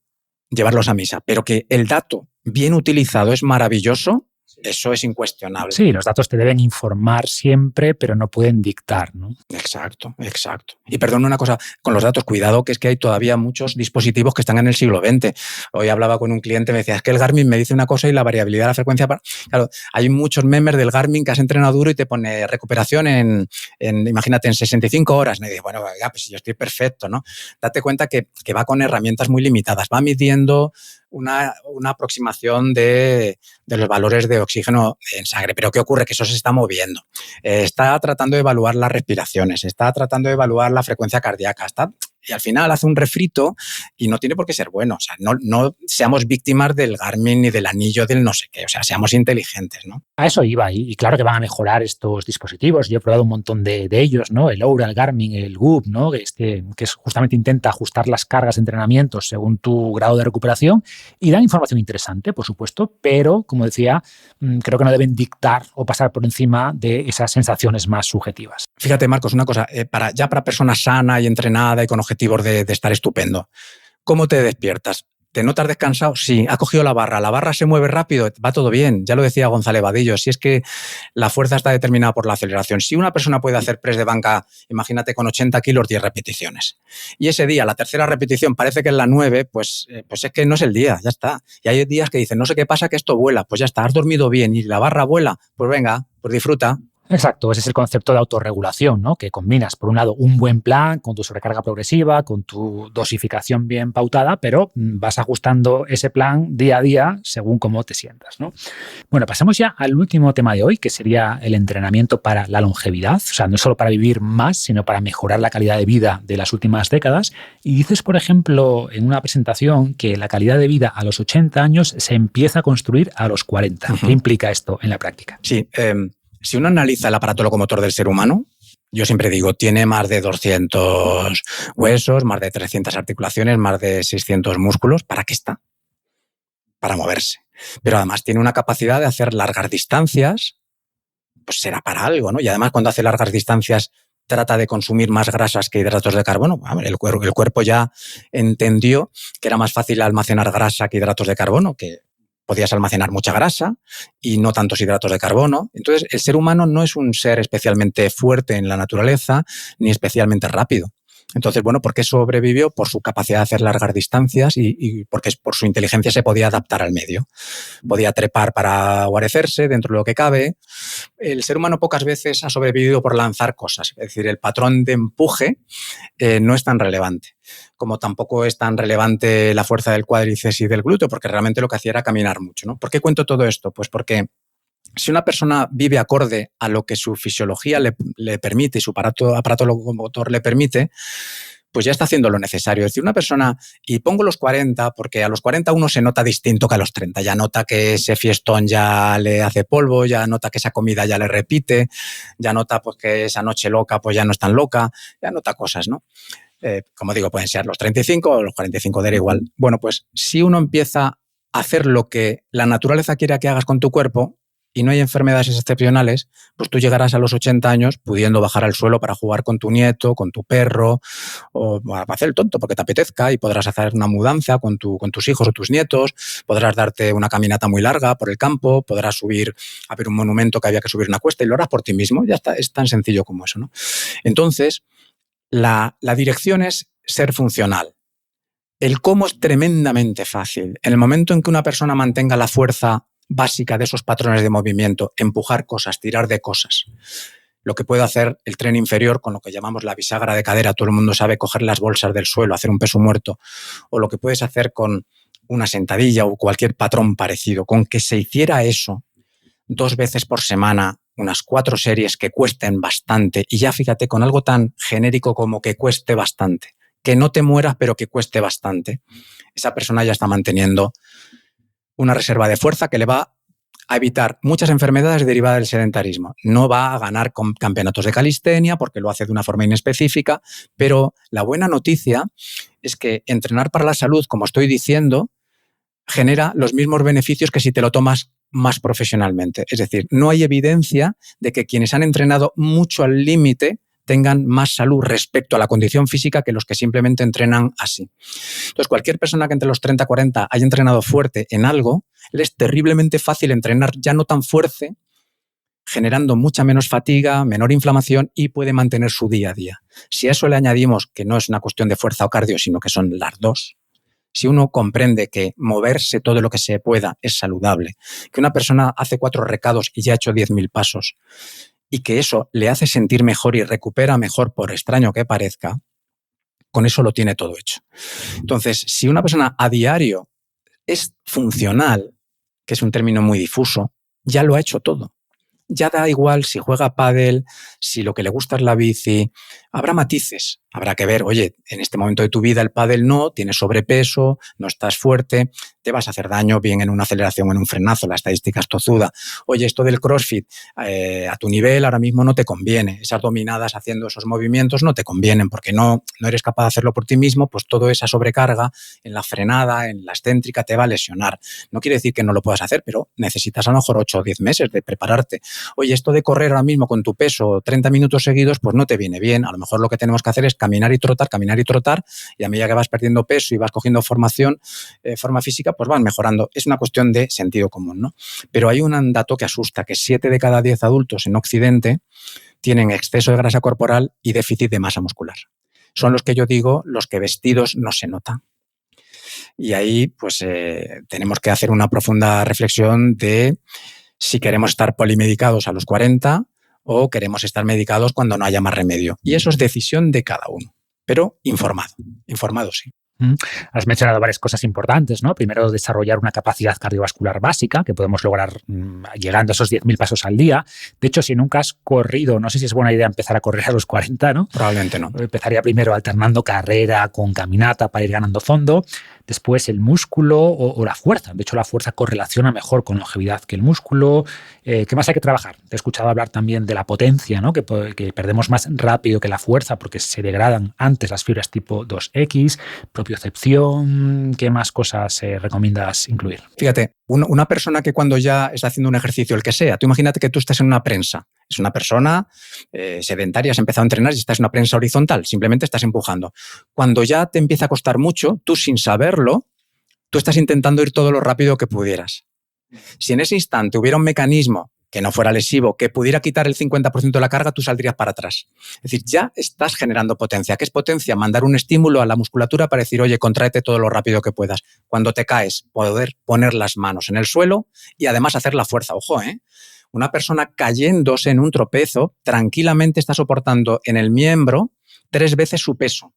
llevarlos a misa, pero que el dato bien utilizado es maravilloso. Eso es incuestionable. Sí, los datos te deben informar siempre, pero no pueden dictar, ¿no? Exacto, exacto. Y perdón una cosa, con los datos, cuidado, que es que hay todavía muchos dispositivos que están en el siglo XX. Hoy hablaba con un cliente, me decía, es que el Garmin me dice una cosa y la variabilidad de la frecuencia... Claro, hay muchos memes del Garmin que has entrenado duro y te pone recuperación imagínate, en 65 horas. Y dices, bueno, ya, pues yo estoy perfecto, ¿no? Date cuenta que va con herramientas muy limitadas, va midiendo una aproximación de los valores de oxígeno en sangre. Pero ¿qué ocurre? Que eso se está moviendo. Está tratando de evaluar las respiraciones, está tratando de evaluar la frecuencia cardíaca, y al final hace un refrito y no tiene por qué ser bueno. O sea, no seamos víctimas del Garmin ni del anillo del no sé qué. O sea, seamos inteligentes, ¿no? A eso iba y claro que van a mejorar estos dispositivos. Yo he probado un montón de ellos, ¿no? El Oura, el Garmin, el Whoop, ¿no? Que justamente intenta ajustar las cargas de entrenamiento según tu grado de recuperación y dan información interesante, por supuesto, pero, como decía, creo que no deben dictar o pasar por encima de esas sensaciones más subjetivas. Fíjate, Marcos, una cosa, para personas sana y entrenada y con objetivos de estar estupendo. ¿Cómo te despiertas? ¿Te notas descansado? Sí. ¿Ha cogido la barra se mueve rápido? Va todo bien. Ya lo decía González Vadillo, si es que la fuerza está determinada por la aceleración. Si una persona puede hacer press de banca, imagínate, con 80 kilos, 10 repeticiones. Y ese día, la tercera repetición, parece que es la 9, pues es que no es el día, ya está. Y hay días que dicen, no sé qué pasa, que esto vuela. Pues ya está, has dormido bien y la barra vuela. Pues venga, pues disfruta. Exacto, ese es el concepto de autorregulación, ¿no? Que combinas, por un lado, un buen plan con tu sobrecarga progresiva, con tu dosificación bien pautada, pero vas ajustando ese plan día a día según cómo te sientas, ¿no? Bueno, pasamos ya al último tema de hoy, que sería el entrenamiento para la longevidad, o sea, no solo para vivir más, sino para mejorar la calidad de vida de las últimas décadas. Y dices, por ejemplo, en una presentación que la calidad de vida a los 80 años se empieza a construir a los 40. ¿Qué implica esto en la práctica? Sí, si uno analiza el aparato locomotor del ser humano, yo siempre digo, tiene más de 200 huesos, más de 300 articulaciones, más de 600 músculos. ¿Para qué está? Para moverse. Pero además tiene una capacidad de hacer largas distancias, pues será para algo, ¿no? Y además cuando hace largas distancias trata de consumir más grasas que hidratos de carbono. El cuerpo ya entendió que era más fácil almacenar grasa que hidratos de carbono, que podías almacenar mucha grasa y no tantos hidratos de carbono. Entonces, el ser humano no es un ser especialmente fuerte en la naturaleza ni especialmente rápido. Entonces, bueno, ¿por qué sobrevivió? Por su capacidad de hacer largas distancias y porque por su inteligencia se podía adaptar al medio. Podía trepar para guarecerse dentro de lo que cabe. El ser humano pocas veces ha sobrevivido por lanzar cosas. Es decir, el patrón de empuje no es tan relevante. Como tampoco es tan relevante la fuerza del cuádriceps y del glúteo, porque realmente lo que hacía era caminar mucho, ¿no? ¿Por qué cuento todo esto? Pues porque si una persona vive acorde a lo que su fisiología le permite y su aparato locomotor le permite, pues ya está haciendo lo necesario. Es decir, una persona, y pongo los 40, porque a los 40 uno se nota distinto que a los 30. Ya nota que ese fiestón ya le hace polvo, ya nota que esa comida ya le repite, ya nota pues, que esa noche loca pues ya no es tan loca, ya nota cosas, ¿no? Como digo, pueden ser los 35 o los 45, da igual. Bueno, pues si uno empieza a hacer lo que la naturaleza quiere que hagas con tu cuerpo, y no hay enfermedades excepcionales, pues tú llegarás a los 80 años pudiendo bajar al suelo para jugar con tu nieto, con tu perro, o para hacer el tonto porque te apetezca, y podrás hacer una mudanza con tus hijos o tus nietos, podrás darte una caminata muy larga por el campo, podrás subir a ver un monumento que había que subir una cuesta y lo harás por ti mismo. Ya está, es tan sencillo como eso, ¿no? Entonces, la dirección es ser funcional. El cómo es tremendamente fácil. En el momento en que una persona mantenga la fuerza básica de esos patrones de movimiento, empujar cosas, tirar de cosas, lo que puede hacer el tren inferior con lo que llamamos la bisagra de cadera, todo el mundo sabe coger las bolsas del suelo, hacer un peso muerto, o lo que puedes hacer con una sentadilla o cualquier patrón parecido, con que se hiciera eso 2 veces por semana, unas 4 series que cuesten bastante, y ya fíjate, con algo tan genérico como que cueste bastante, que no te mueras pero que cueste bastante, esa persona ya está manteniendo una reserva de fuerza que le va a evitar muchas enfermedades derivadas del sedentarismo. No va a ganar con campeonatos de calistenia porque lo hace de una forma inespecífica, pero la buena noticia es que entrenar para la salud, como estoy diciendo, genera los mismos beneficios que si te lo tomas más profesionalmente. Es decir, no hay evidencia de que quienes han entrenado mucho al límite tengan más salud respecto a la condición física que los que simplemente entrenan así. Entonces, cualquier persona que entre los 30 y 40 haya entrenado fuerte en algo, le es terriblemente fácil entrenar ya no tan fuerte, generando mucha menos fatiga, menor inflamación, y puede mantener su día a día. Si a eso le añadimos que no es una cuestión de fuerza o cardio, sino que son las dos, si uno comprende que moverse todo lo que se pueda es saludable, que una persona hace 4 recados y ya ha hecho 10.000 pasos, y que eso le hace sentir mejor y recupera mejor, por extraño que parezca, con eso lo tiene todo hecho. Entonces, si una persona a diario es funcional, que es un término muy difuso, ya lo ha hecho todo. Ya da igual si juega pádel, si lo que le gusta es la bici. Habrá matices. Habrá que ver, oye, en este momento de tu vida el pádel no, tienes sobrepeso, no estás fuerte, te vas a hacer daño bien en una aceleración o en un frenazo, la estadística es tozuda. Oye, esto del CrossFit a tu nivel ahora mismo no te conviene. Esas dominadas haciendo esos movimientos no te convienen porque no eres capaz de hacerlo por ti mismo, pues toda esa sobrecarga en la frenada, en la excéntrica te va a lesionar. No quiere decir que no lo puedas hacer, pero necesitas a lo mejor 8 o 10 meses de prepararte. oye, esto de correr ahora mismo con tu peso 30 minutos seguidos, pues no te viene bien. A lo mejor lo que tenemos que hacer es caminar y trotar, y a medida que vas perdiendo peso y vas cogiendo forma física, pues vas mejorando. Es una cuestión de sentido común, ¿no? Pero hay un dato que asusta, que 7 de cada 10 adultos en Occidente tienen exceso de grasa corporal y déficit de masa muscular. Son los que yo digo, los que vestidos no se nota. Y ahí pues tenemos que hacer una profunda reflexión de si queremos estar polimedicados a los 40 o queremos estar medicados cuando no haya más remedio. Y eso es decisión de cada uno, pero informado sí. Has mencionado varias cosas importantes, ¿no? Primero, desarrollar una capacidad cardiovascular básica que podemos lograr llegando a esos 10.000 pasos al día. De hecho, si nunca has corrido, no sé si es buena idea empezar a correr a los 40, ¿no? Probablemente no. Empezaría primero alternando carrera con caminata para ir ganando fondo. Después el músculo o la fuerza. De hecho, la fuerza correlaciona mejor con longevidad que el músculo. ¿Qué más hay que trabajar? Te he escuchado hablar también de la potencia, ¿no? Que perdemos más rápido que la fuerza porque se degradan antes las fibras tipo 2X, propiocepción. ¿Qué más cosas recomiendas incluir? Fíjate, una persona que cuando ya está haciendo un ejercicio, el que sea, tú imagínate que tú estás en una prensa. Es una persona sedentaria, has empezado a entrenar y estás en una prensa horizontal, simplemente estás empujando. Cuando ya te empieza a costar mucho, tú sin saberlo, tú estás intentando ir todo lo rápido que pudieras. Si en ese instante hubiera un mecanismo que no fuera lesivo, que pudiera quitar el 50% de la carga, tú saldrías para atrás. Es decir, ya estás generando potencia. ¿Qué es potencia? Mandar un estímulo a la musculatura para decir, oye, contráete todo lo rápido que puedas. Cuando te caes, poder poner las manos en el suelo y además hacer la fuerza. Ojo, una persona cayéndose en un tropezo tranquilamente está soportando en el miembro 3 veces su peso.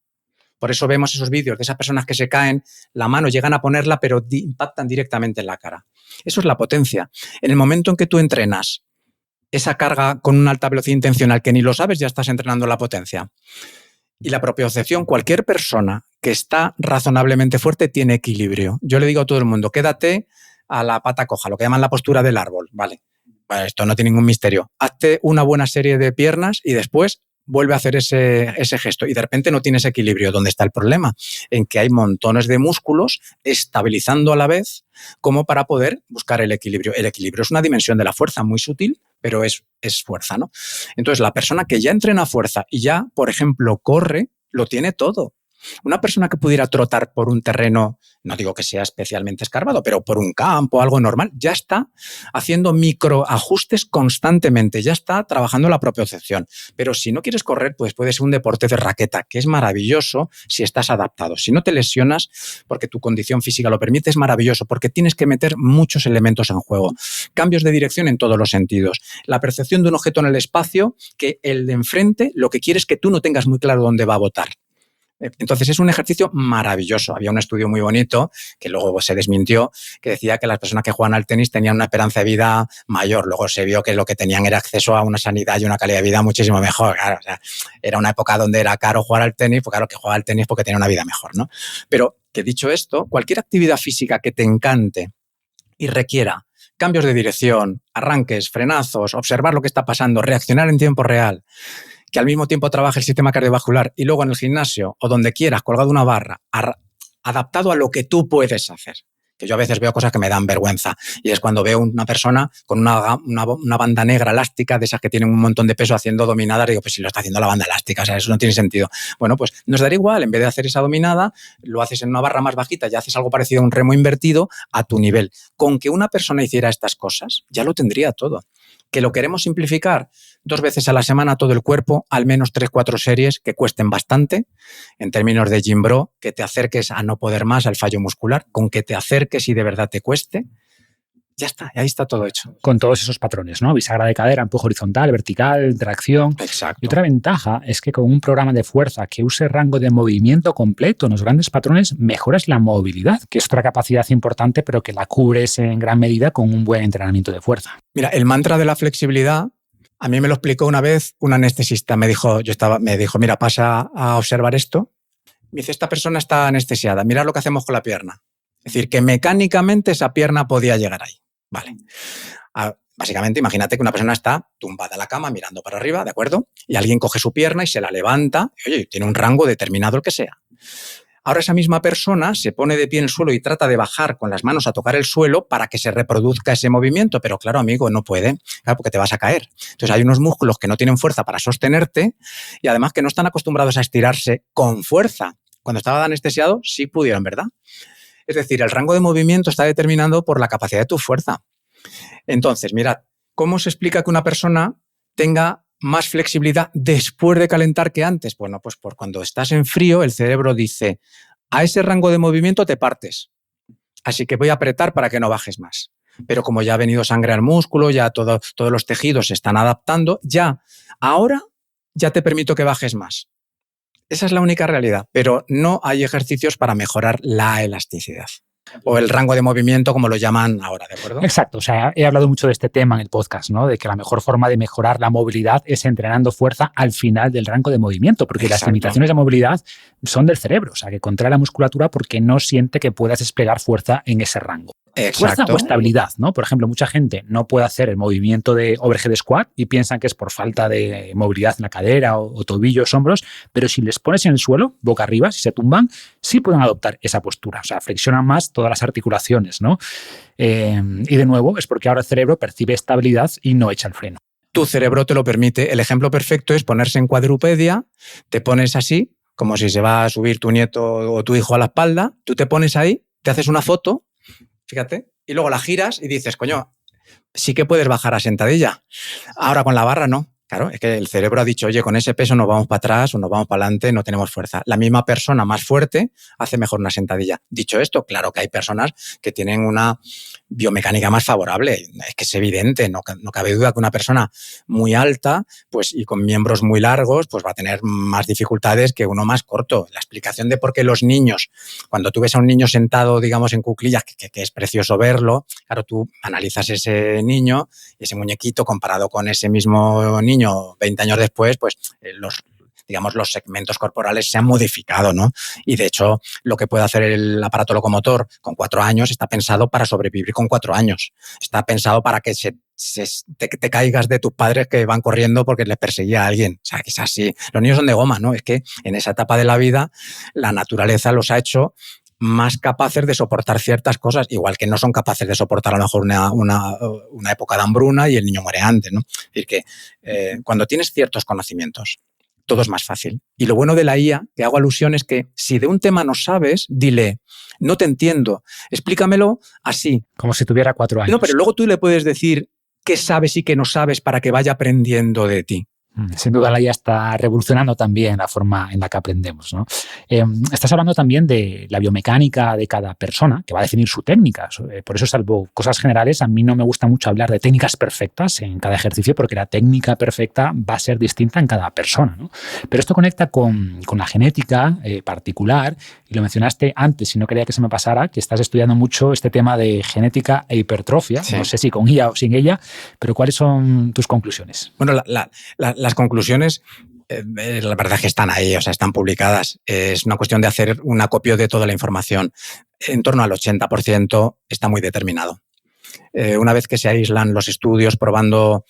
Por eso vemos esos vídeos de esas personas que se caen, la mano llegan a ponerla, pero impactan directamente en la cara. Eso es la potencia. En el momento en que tú entrenas esa carga con una alta velocidad intencional que ni lo sabes, ya estás entrenando la potencia. Y la propiocepción, cualquier persona que está razonablemente fuerte tiene equilibrio. Yo le digo a todo el mundo, quédate a la pata coja, lo que llaman la postura del árbol, ¿vale? Bueno, esto no tiene ningún misterio. Hazte una buena serie de piernas y después vuelve a hacer ese gesto y de repente no tienes equilibrio. ¿Dónde está el problema? En que hay montones de músculos estabilizando a la vez como para poder buscar el equilibrio. El equilibrio es una dimensión de la fuerza muy sutil, pero es fuerza, ¿no? Entonces, la persona que ya entrena fuerza y ya, por ejemplo, corre, lo tiene todo. Una persona que pudiera trotar por un terreno, no digo que sea especialmente escarbado, pero por un campo, algo normal, ya está haciendo microajustes constantemente, ya está trabajando la propiocepción. Pero si no quieres correr, pues puede ser un deporte de raqueta, que es maravilloso si estás adaptado. Si no te lesionas, porque tu condición física lo permite, es maravilloso, porque tienes que meter muchos elementos en juego. Cambios de dirección en todos los sentidos. La percepción de un objeto en el espacio, que el de enfrente lo que quiere es que tú no tengas muy claro dónde va a botar. Entonces es un ejercicio maravilloso. Había un estudio muy bonito que luego se desmintió que decía que las personas que juegan al tenis tenían una esperanza de vida mayor. Luego se vio que lo que tenían era acceso a una sanidad y una calidad de vida muchísimo mejor. Claro, o sea, era una época donde era caro jugar al tenis, pues claro que juega al tenis porque tenía una vida mejor, ¿no? Pero que dicho esto, cualquier actividad física que te encante y requiera cambios de dirección, arranques, frenazos, observar lo que está pasando, reaccionar en tiempo real, que al mismo tiempo trabaje el sistema cardiovascular y luego en el gimnasio o donde quieras, colgado una barra, adaptado a lo que tú puedes hacer. Que yo a veces veo cosas que me dan vergüenza y es cuando veo una persona con una banda negra elástica de esas que tienen un montón de peso haciendo dominadas, digo, pues si lo está haciendo la banda elástica, o sea, eso no tiene sentido. Bueno, pues nos daría igual, en vez de hacer esa dominada, lo haces en una barra más bajita y haces algo parecido a un remo invertido a tu nivel. Con que una persona hiciera estas cosas, ya lo tendría todo. ¿Que lo queremos simplificar? 2 veces a la semana todo el cuerpo, al menos 3-4 series que cuesten bastante, en términos de gym bro, que te acerques a no poder más, al fallo muscular, con que te acerques y de verdad te cueste, ya está, ahí está todo hecho. Con todos esos patrones, ¿no? Bisagra de cadera, empuje horizontal, vertical, tracción. Exacto. Y otra ventaja es que con un programa de fuerza que use rango de movimiento completo en los grandes patrones, mejoras la movilidad, que es otra capacidad importante, pero que la cubres en gran medida con un buen entrenamiento de fuerza. Mira, el mantra de la flexibilidad, a mí me lo explicó una vez un anestesista. Me dijo, mira, pasa a observar esto. Me dice, esta persona está anestesiada, mirad lo que hacemos con la pierna. Es decir, que mecánicamente esa pierna podía llegar ahí. Vale. Básicamente, imagínate que una persona está tumbada en la cama mirando para arriba, ¿de acuerdo? Y alguien coge su pierna y se la levanta y, oye, tiene un rango determinado el que sea. Ahora esa misma persona se pone de pie en el suelo y trata de bajar con las manos a tocar el suelo para que se reproduzca ese movimiento, pero claro, amigo, no puede, claro, porque te vas a caer. Entonces hay unos músculos que no tienen fuerza para sostenerte y además que no están acostumbrados a estirarse con fuerza. Cuando estaba anestesiado sí pudieron, ¿verdad? Es decir, el rango de movimiento está determinado por la capacidad de tu fuerza. Entonces, mirad, ¿cómo se explica que una persona tenga más flexibilidad después de calentar que antes? Bueno, pues por cuando estás en frío, el cerebro dice, a ese rango de movimiento te partes, así que voy a apretar para que no bajes más. Pero como ya ha venido sangre al músculo, ya todos los tejidos se están adaptando, ahora ya te permito que bajes más. Esa es la única realidad, pero no hay ejercicios para mejorar la elasticidad o el rango de movimiento, como lo llaman ahora, ¿de acuerdo? Exacto, o sea, he hablado mucho de este tema en el podcast, ¿no? De que la mejor forma de mejorar la movilidad es entrenando fuerza al final del rango de movimiento, porque Exacto. Las limitaciones de movilidad son del cerebro, o sea, que contrae la musculatura porque no siente que puedas desplegar fuerza en ese rango. Exacto. Fuerza o estabilidad, ¿no? Por ejemplo, mucha gente no puede hacer el movimiento de overhead squat y piensan que es por falta de movilidad en la cadera o tobillos, hombros, pero si les pones en el suelo, boca arriba, si se tumban, sí pueden adoptar esa postura, o sea, flexionan más todas las articulaciones, ¿no? Y de nuevo, es porque ahora el cerebro percibe estabilidad y no echa el freno. Tu cerebro te lo permite. El ejemplo perfecto es ponerse en cuadrupedia, te pones así, como si se va a subir tu nieto o tu hijo a la espalda, tú te pones ahí, te haces una foto, fíjate, y luego la giras y dices, coño, sí que puedes bajar a sentadilla. Ahora con la barra no. Claro, es que el cerebro ha dicho, oye, con ese peso nos vamos para atrás o nos vamos para adelante, no tenemos fuerza. La misma persona más fuerte hace mejor una sentadilla. Dicho esto, claro que hay personas que tienen una biomecánica más favorable. Es que es evidente, no cabe duda que una persona muy alta pues, y con miembros muy largos pues va a tener más dificultades que uno más corto. La explicación de por qué los niños, cuando tú ves a un niño sentado, digamos, en cuclillas, que es precioso verlo, claro, tú analizas ese niño y ese muñequito comparado con ese mismo niño 20 años después, pues los segmentos corporales se han modificado, ¿no? Y de hecho, lo que puede hacer el aparato locomotor con 4 años está pensado para sobrevivir con 4 años. Está pensado para que te caigas de tus padres que van corriendo porque les perseguía a alguien. O sea, que es así. Los niños son de goma, ¿no? Es que en esa etapa de la vida la naturaleza los ha hecho más capaces de soportar ciertas cosas, igual que no son capaces de soportar a lo mejor una época de hambruna y el niño muere antes, ¿no? Es decir, que cuando tienes ciertos conocimientos, todo es más fácil. Y lo bueno de la IA, que hago alusión, es que si de un tema no sabes, dile, no te entiendo, explícamelo así. Como si tuviera 4 años. No, pero luego tú le puedes decir qué sabes y qué no sabes para que vaya aprendiendo de ti. Sin duda la IA está revolucionando también la forma en la que aprendemos, ¿no? Estás hablando también de la biomecánica de cada persona, que va a definir su técnica. Por eso, salvo cosas generales, a mí no me gusta mucho hablar de técnicas perfectas en cada ejercicio, porque la técnica perfecta va a ser distinta en cada persona, ¿no? Pero esto conecta con la genética particular, y lo mencionaste antes, y no quería que se me pasara, que estás estudiando mucho este tema de genética e hipertrofia. Sí. No sé si con ella o sin ella, pero ¿cuáles son tus conclusiones? Bueno, las conclusiones, la verdad es que están ahí, o sea, están publicadas. Es una cuestión de hacer un acopio de toda la información. En torno al 80% está muy determinado. Una vez que se aíslan los estudios probando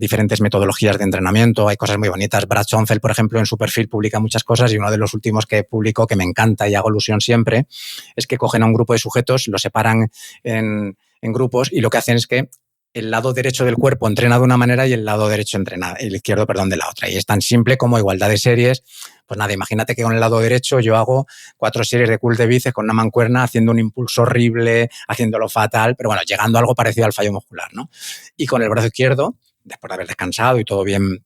diferentes metodologías de entrenamiento, hay cosas muy bonitas. Brad Schoenfeld, por ejemplo, en su perfil publica muchas cosas y uno de los últimos que publicó, que me encanta y hago alusión siempre, es que cogen a un grupo de sujetos, los separan en grupos y lo que hacen es que el lado derecho del cuerpo entrena de una manera y el lado derecho el izquierdo, de la otra. Y es tan simple como igualdad de series. Pues nada, imagínate que con el lado derecho yo hago 4 series de curl de bíceps con una mancuerna, haciendo un impulso horrible, haciéndolo fatal, pero bueno, llegando a algo parecido al fallo muscular, ¿no? Y con el brazo izquierdo, después de haber descansado y todo bien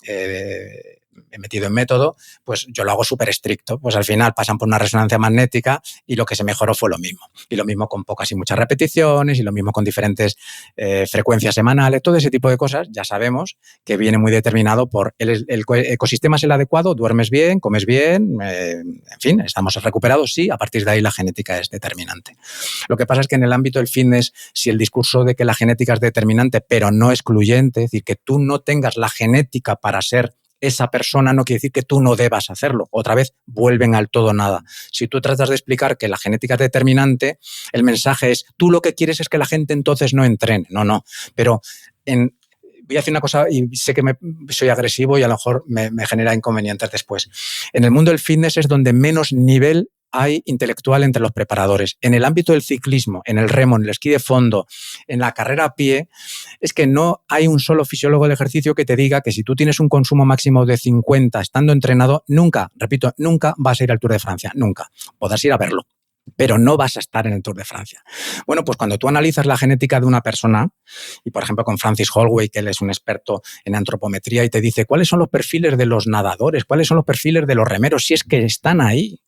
metido en método, pues yo lo hago súper estricto. Pues al final pasan por una resonancia magnética y lo que se mejoró fue lo mismo. Y lo mismo con pocas y muchas repeticiones y lo mismo con diferentes frecuencias semanales. Todo ese tipo de cosas ya sabemos que viene muy determinado por el ecosistema es el adecuado, duermes bien, comes bien, en fin, estamos recuperados, sí, a partir de ahí la genética es determinante. Lo que pasa es que en el ámbito del fitness, si el discurso de que la genética es determinante pero no excluyente, es decir, que tú no tengas la genética para ser esa persona, no quiere decir que tú no debas hacerlo. Otra vez vuelven al todo nada. Si tú tratas de explicar que la genética es determinante, el mensaje es, tú lo que quieres es que la gente entonces no entrene. No. Pero voy a decir una cosa y sé que soy agresivo y a lo mejor me genera inconvenientes después. En el mundo del fitness es donde menos nivel hay intelectual entre los preparadores. En el ámbito del ciclismo, en el remo, en el esquí de fondo, en la carrera a pie, es que no hay un solo fisiólogo del ejercicio que te diga que si tú tienes un consumo máximo de 50 estando entrenado, nunca, repito, nunca vas a ir al Tour de Francia, nunca. Podrás ir a verlo, pero no vas a estar en el Tour de Francia. Bueno, pues cuando tú analizas la genética de una persona, y por ejemplo con Francis Holloway, que él es un experto en antropometría, y te dice cuáles son los perfiles de los nadadores, cuáles son los perfiles de los remeros, si es que están ahí.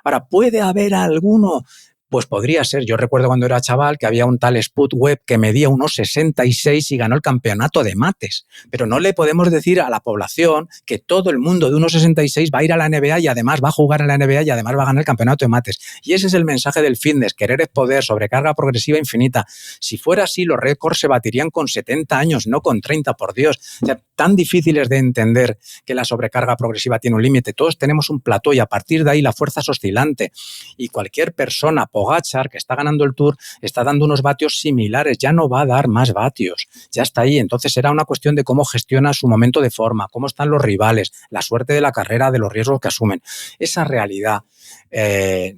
Ahora, ¿puede haber alguno? Pues podría ser. Yo recuerdo cuando era chaval que había un tal Spud Webb que medía unos 66 y ganó el campeonato de mates. Pero no le podemos decir a la población que todo el mundo de unos 66 va a ir a la NBA y además va a jugar en la NBA y además va a ganar el campeonato de mates. Y ese es el mensaje del fitness. Querer es poder, sobrecarga progresiva infinita. Si fuera así, los récords se batirían con 70 años, no con 30, por Dios. O sea, tan difícil es de entender que la sobrecarga progresiva tiene un límite. Todos tenemos un plató y a partir de ahí la fuerza es oscilante. Y cualquier persona, Pogačar, que está ganando el Tour, está dando unos vatios similares, ya no va a dar más vatios, ya está ahí. Entonces será una cuestión de cómo gestiona su momento de forma, cómo están los rivales, la suerte de la carrera, de los riesgos que asumen. Esa realidad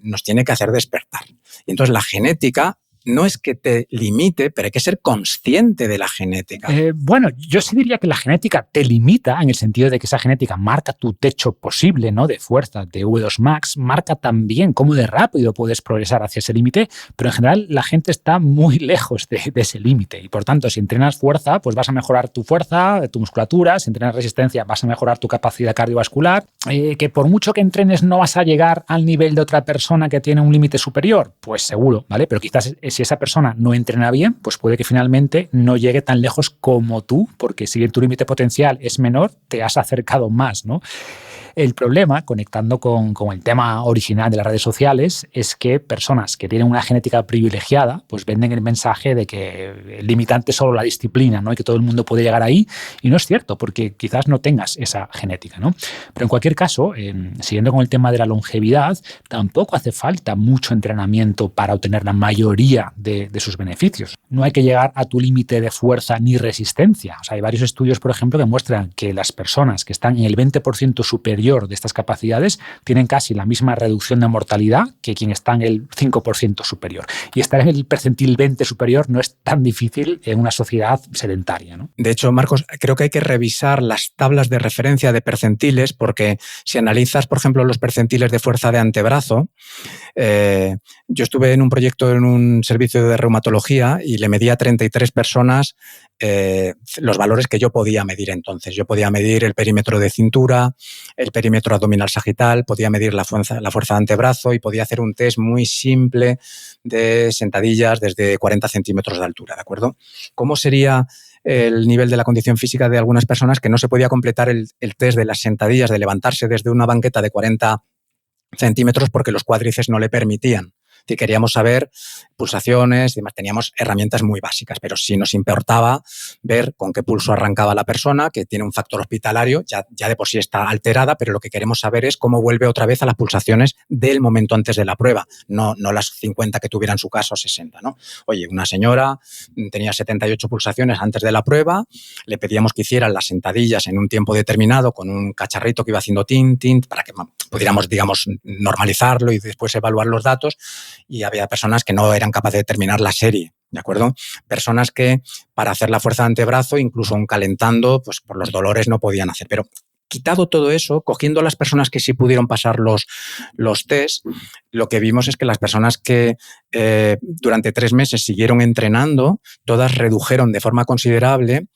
nos tiene que hacer despertar. Y entonces la genética no es que te limite, pero hay que ser consciente de la genética. Bueno, yo sí diría que la genética te limita en el sentido de que esa genética marca tu techo posible, ¿no? De fuerza, de V2 max, marca también cómo de rápido puedes progresar hacia ese límite, pero en general la gente está muy lejos de ese límite y por tanto si entrenas fuerza, pues vas a mejorar tu fuerza, tu musculatura, si entrenas resistencia vas a mejorar tu capacidad cardiovascular, que por mucho que entrenes no vas a llegar al nivel de otra persona que tiene un límite superior, pues seguro, ¿vale? Pero quizás si esa persona no entrena bien, pues puede que finalmente no llegue tan lejos como tú, porque si tu límite potencial es menor, te has acercado más, ¿no? El problema, conectando con el tema original de las redes sociales, es que personas que tienen una genética privilegiada pues venden el mensaje de que el limitante es solo la disciplina, ¿no? Y que todo el mundo puede llegar ahí. Y no es cierto, porque quizás no tengas esa genética, ¿no? Pero en cualquier caso, siguiendo con el tema de la longevidad, tampoco hace falta mucho entrenamiento para obtener la mayoría de sus beneficios. No hay que llegar a tu límite de fuerza ni resistencia. O sea, hay varios estudios, por ejemplo, que muestran que las personas que están en el 20% superior de estas capacidades tienen casi la misma reducción de mortalidad que quien está en el 5% superior. Y estar en el percentil 20 superior no es tan difícil en una sociedad sedentaria, ¿no? De hecho, Marcos, creo que hay que revisar las tablas de referencia de percentiles porque si analizas, por ejemplo, los percentiles de fuerza de antebrazo, yo estuve en un proyecto en un servicio de reumatología y le medía a 33 personas los valores que yo podía medir entonces. Yo podía medir el perímetro de cintura, el perímetro abdominal sagital, podía medir la fuerza de antebrazo y podía hacer un test muy simple de sentadillas desde 40 centímetros de altura, ¿de acuerdo? ¿Cómo sería el nivel de la condición física de algunas personas que no se podía completar el test de las sentadillas, de levantarse desde una banqueta de 40 centímetros porque los cuádriceps no le permitían? Si queríamos saber pulsaciones y demás, teníamos herramientas muy básicas, pero sí nos importaba ver con qué pulso arrancaba la persona, que tiene un factor hospitalario, ya de por sí está alterada, pero lo que queremos saber es cómo vuelve otra vez a las pulsaciones del momento antes de la prueba, no las 50 que tuviera en su caso, 60, ¿no? Oye, una señora tenía 78 pulsaciones antes de la prueba, le pedíamos que hicieran las sentadillas en un tiempo determinado con un cacharrito que iba haciendo tin, para que pudiéramos, digamos, normalizarlo y después evaluar los datos. Y había personas que no eran capaces de terminar la serie, ¿de acuerdo? Personas que para hacer la fuerza de antebrazo, incluso aún calentando, pues por los dolores no podían hacer. Pero quitado todo eso, cogiendo a las personas que sí pudieron pasar los test, lo que vimos es que las personas que durante 3 meses siguieron entrenando, todas redujeron de forma considerable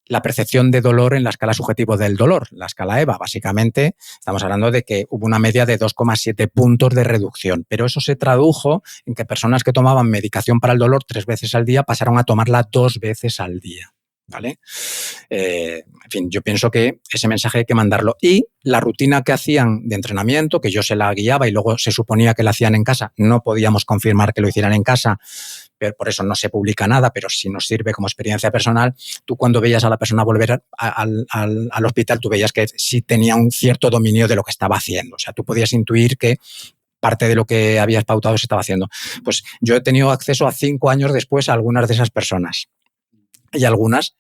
la percepción de dolor en la escala subjetiva del dolor, la escala EVA. Básicamente, estamos hablando de que hubo una media de 2,7 puntos de reducción, pero eso se tradujo en que personas que tomaban medicación para el dolor 3 veces al día pasaron a tomarla 2 veces al día, ¿vale? En fin, yo pienso que ese mensaje hay que mandarlo. Y la rutina que hacían de entrenamiento, que yo se la guiaba y luego se suponía que la hacían en casa, no podíamos confirmar que lo hicieran en casa, pero por eso no se publica nada, pero sí nos sirve como experiencia personal. Tú cuando veías a la persona volver al hospital, tú veías que sí tenía un cierto dominio de lo que estaba haciendo. O sea, tú podías intuir que parte de lo que habías pautado se estaba haciendo. Pues yo he tenido acceso a 5 años después a algunas de esas personas. Y algunas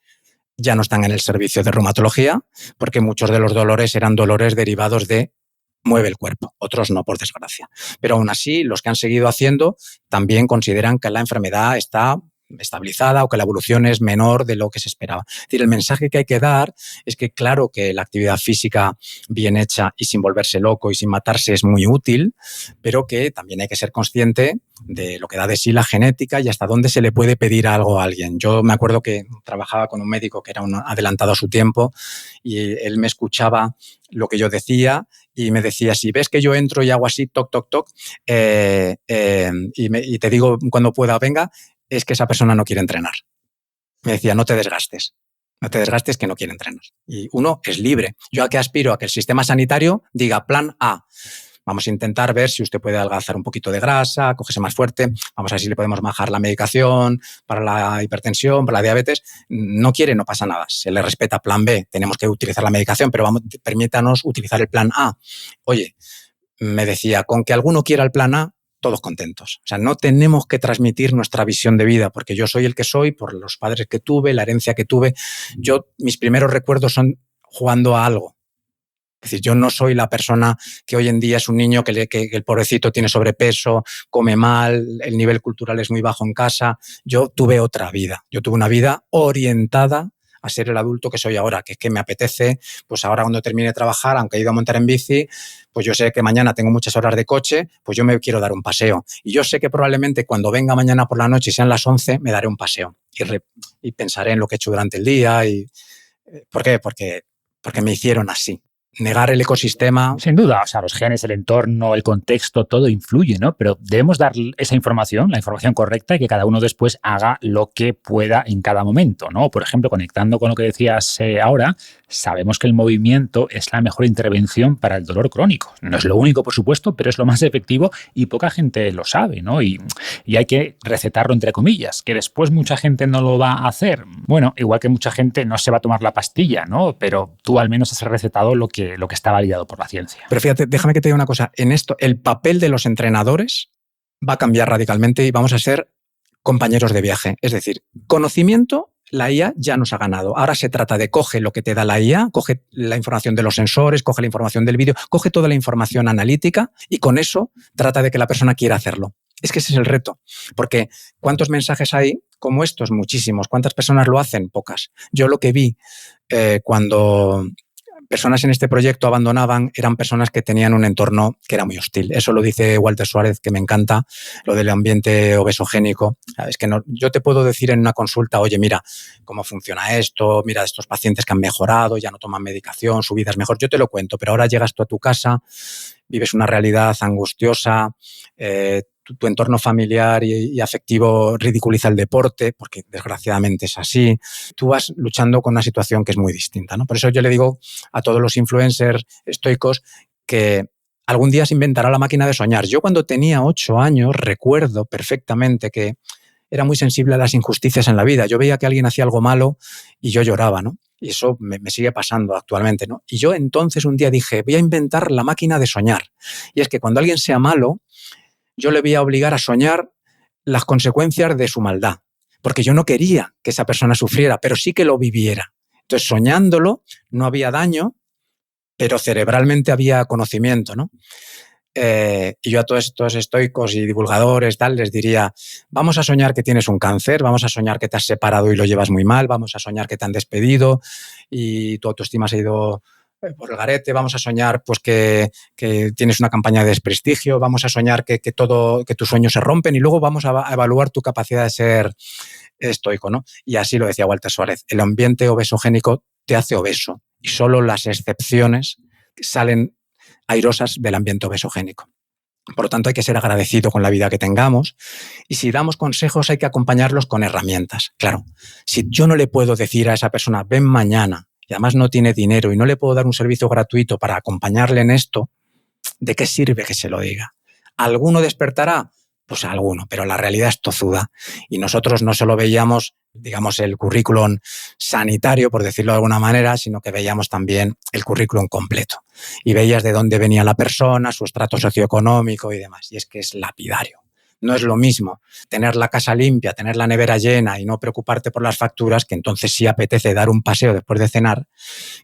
ya no están en el servicio de reumatología porque muchos de los dolores eran dolores derivados de mueve el cuerpo, otros no, por desgracia. Pero aún así, los que han seguido haciendo también consideran que la enfermedad está estabilizada o que la evolución es menor de lo que se esperaba. Es decir, el mensaje que hay que dar es que claro que la actividad física bien hecha y sin volverse loco y sin matarse es muy útil, pero que también hay que ser consciente de lo que da de sí la genética y hasta dónde se le puede pedir algo a alguien. Yo me acuerdo que trabajaba con un médico que era un adelantado a su tiempo y él me escuchaba lo que yo decía y me decía, si ves que yo entro y hago así, toc, toc, toc, y te digo cuando pueda, venga, es que esa persona no quiere entrenar. Me decía, no te desgastes que no quiere entrenar. Y uno es libre. ¿Yo a qué aspiro? A que el sistema sanitario diga plan A. Vamos a intentar ver si usted puede adelgazar un poquito de grasa, cogerse más fuerte, vamos a ver si le podemos bajar la medicación para la hipertensión, para la diabetes. No quiere, no pasa nada. Se le respeta plan B. Tenemos que utilizar la medicación, pero permítanos utilizar el plan A. Oye, me decía, con que alguno quiera el plan A, todos contentos. O sea, no tenemos que transmitir nuestra visión de vida, porque yo soy el que soy, por los padres que tuve, la herencia que tuve. Mis primeros recuerdos son jugando a algo. Es decir, yo no soy la persona que hoy en día es un niño que el pobrecito tiene sobrepeso, come mal, el nivel cultural es muy bajo en casa. Yo tuve otra vida. Yo tuve una vida orientada a ser el adulto que soy ahora, que es que me apetece, pues ahora cuando termine de trabajar, aunque he ido a montar en bici, pues yo sé que mañana tengo muchas horas de coche, pues yo me quiero dar un paseo. Y yo sé que probablemente cuando venga mañana por la noche y sean las 11, me daré un paseo y pensaré en lo que he hecho durante el día. ¿Por qué? Porque me hicieron así. Negar el ecosistema. Sin duda, o sea, los genes, el entorno, el contexto, todo influye, ¿no? Pero debemos dar esa información, la información correcta, y que cada uno después haga lo que pueda en cada momento, ¿no? Por ejemplo, conectando con lo que decías ahora, sabemos que el movimiento es la mejor intervención para el dolor crónico. No es lo único, por supuesto, pero es lo más efectivo y poca gente lo sabe, ¿no? Y hay que recetarlo entre comillas, que después mucha gente no lo va a hacer. Bueno, igual que mucha gente no se va a tomar la pastilla, ¿no? Pero tú al menos has recetado lo que está validado por la ciencia. Pero fíjate, déjame que te diga una cosa. En esto, el papel de los entrenadores va a cambiar radicalmente y vamos a ser compañeros de viaje. Es decir, conocimiento, la IA ya nos ha ganado. Ahora se trata de coge lo que te da la IA, coge la información de los sensores, coge la información del vídeo, coge toda la información analítica y con eso trata de que la persona quiera hacerlo. Es que ese es el reto. Porque ¿cuántos mensajes hay como estos? Muchísimos. ¿Cuántas personas lo hacen? Pocas. Yo lo que vi cuando personas en este proyecto abandonaban eran personas que tenían un entorno que era muy hostil. Eso lo dice Walter Suárez, que me encanta, lo del ambiente obesogénico. Es que no, yo te puedo decir en una consulta, oye, mira, cómo funciona esto, mira, estos pacientes que han mejorado, ya no toman medicación, su vida es mejor. Yo te lo cuento, pero ahora llegas tú a tu casa, vives una realidad angustiosa, tu entorno familiar y afectivo ridiculiza el deporte, porque desgraciadamente es así. Tú vas luchando con una situación que es muy distinta, ¿no? Por eso yo le digo a todos los influencers estoicos que algún día se inventará la máquina de soñar. Yo cuando tenía 8 años recuerdo perfectamente que era muy sensible a las injusticias en la vida. Yo veía que alguien hacía algo malo y yo lloraba, ¿no? Y eso me sigue pasando actualmente, ¿no? Y yo entonces un día dije, voy a inventar la máquina de soñar. Y es que cuando alguien sea malo, yo le voy a obligar a soñar las consecuencias de su maldad, porque yo no quería que esa persona sufriera, pero sí que lo viviera. Entonces, soñándolo, no había daño, pero cerebralmente había conocimiento, ¿no? Y yo a todos estos estoicos y divulgadores tal les diría, vamos a soñar que tienes un cáncer, vamos a soñar que te has separado y lo llevas muy mal, vamos a soñar que te han despedido y tu autoestima se ha ido por el garete, vamos a soñar pues que tienes una campaña de desprestigio, vamos a soñar que tus sueños se rompen y luego vamos a evaluar tu capacidad de ser estoico, ¿no? Y así lo decía Walter Suárez, el ambiente obesogénico te hace obeso y solo las excepciones salen airosas del ambiente obesogénico. Por lo tanto, hay que ser agradecido con la vida que tengamos y si damos consejos hay que acompañarlos con herramientas. Claro, si yo no le puedo decir a esa persona, ven mañana, y además no tiene dinero y no le puedo dar un servicio gratuito para acompañarle en esto, ¿de qué sirve que se lo diga? ¿Alguno despertará? Pues alguno, pero la realidad es tozuda. Y nosotros no solo veíamos, digamos, el currículum sanitario, por decirlo de alguna manera, sino que veíamos también el currículum completo. Y veías de dónde venía la persona, su estrato socioeconómico y demás. Y es que es lapidario. No es lo mismo tener la casa limpia, tener la nevera llena y no preocuparte por las facturas, que entonces sí apetece dar un paseo después de cenar,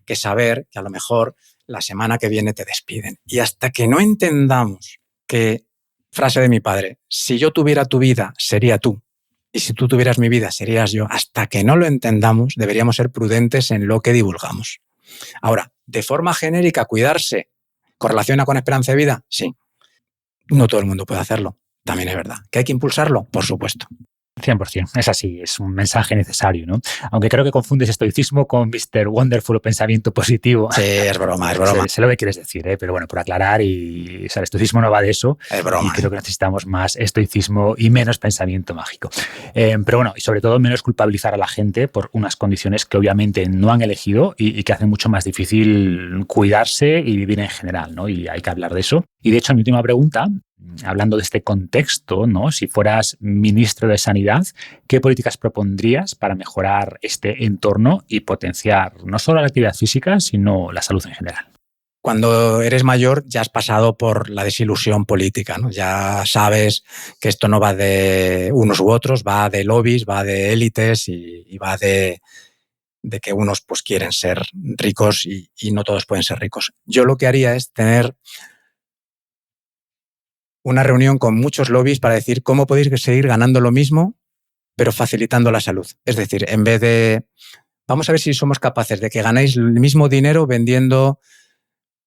que saber que a lo mejor la semana que viene te despiden. Y hasta que no entendamos que, frase de mi padre, si yo tuviera tu vida, sería tú. Y si tú tuvieras mi vida, serías yo. Hasta que no lo entendamos, deberíamos ser prudentes en lo que divulgamos. Ahora, de forma genérica, cuidarse, ¿correlaciona con esperanza de vida? Sí. No todo el mundo puede hacerlo. También es verdad. ¿Que hay que impulsarlo? Por supuesto. 100%, es así, es un mensaje necesario, ¿no? Aunque creo que confundes estoicismo con Mr. Wonderful o pensamiento positivo. Sí, es broma, es broma. Sé lo que quieres decir, pero bueno, por aclarar, o sea, el estoicismo no va de eso. Es broma. Y creo que necesitamos más estoicismo y menos pensamiento mágico. Pero bueno, y sobre todo menos culpabilizar a la gente por unas condiciones que obviamente no han elegido y que hacen mucho más difícil cuidarse y vivir en general, ¿no? Y hay que hablar de eso. Y de hecho, mi última pregunta, hablando de este contexto, ¿no? Si fueras ministro de Sanidad, ¿qué políticas propondrías para mejorar este entorno y potenciar no solo la actividad física, sino la salud en general? Cuando eres mayor ya has pasado por la desilusión política, ¿no? Ya sabes que esto no va de unos u otros, va de lobbies, va de élites y va de que unos pues quieren ser ricos y no todos pueden ser ricos. Yo lo que haría es tener una reunión con muchos lobbies para decir cómo podéis seguir ganando lo mismo, pero facilitando la salud. Es decir, en vez de, vamos a ver si somos capaces de que ganéis el mismo dinero vendiendo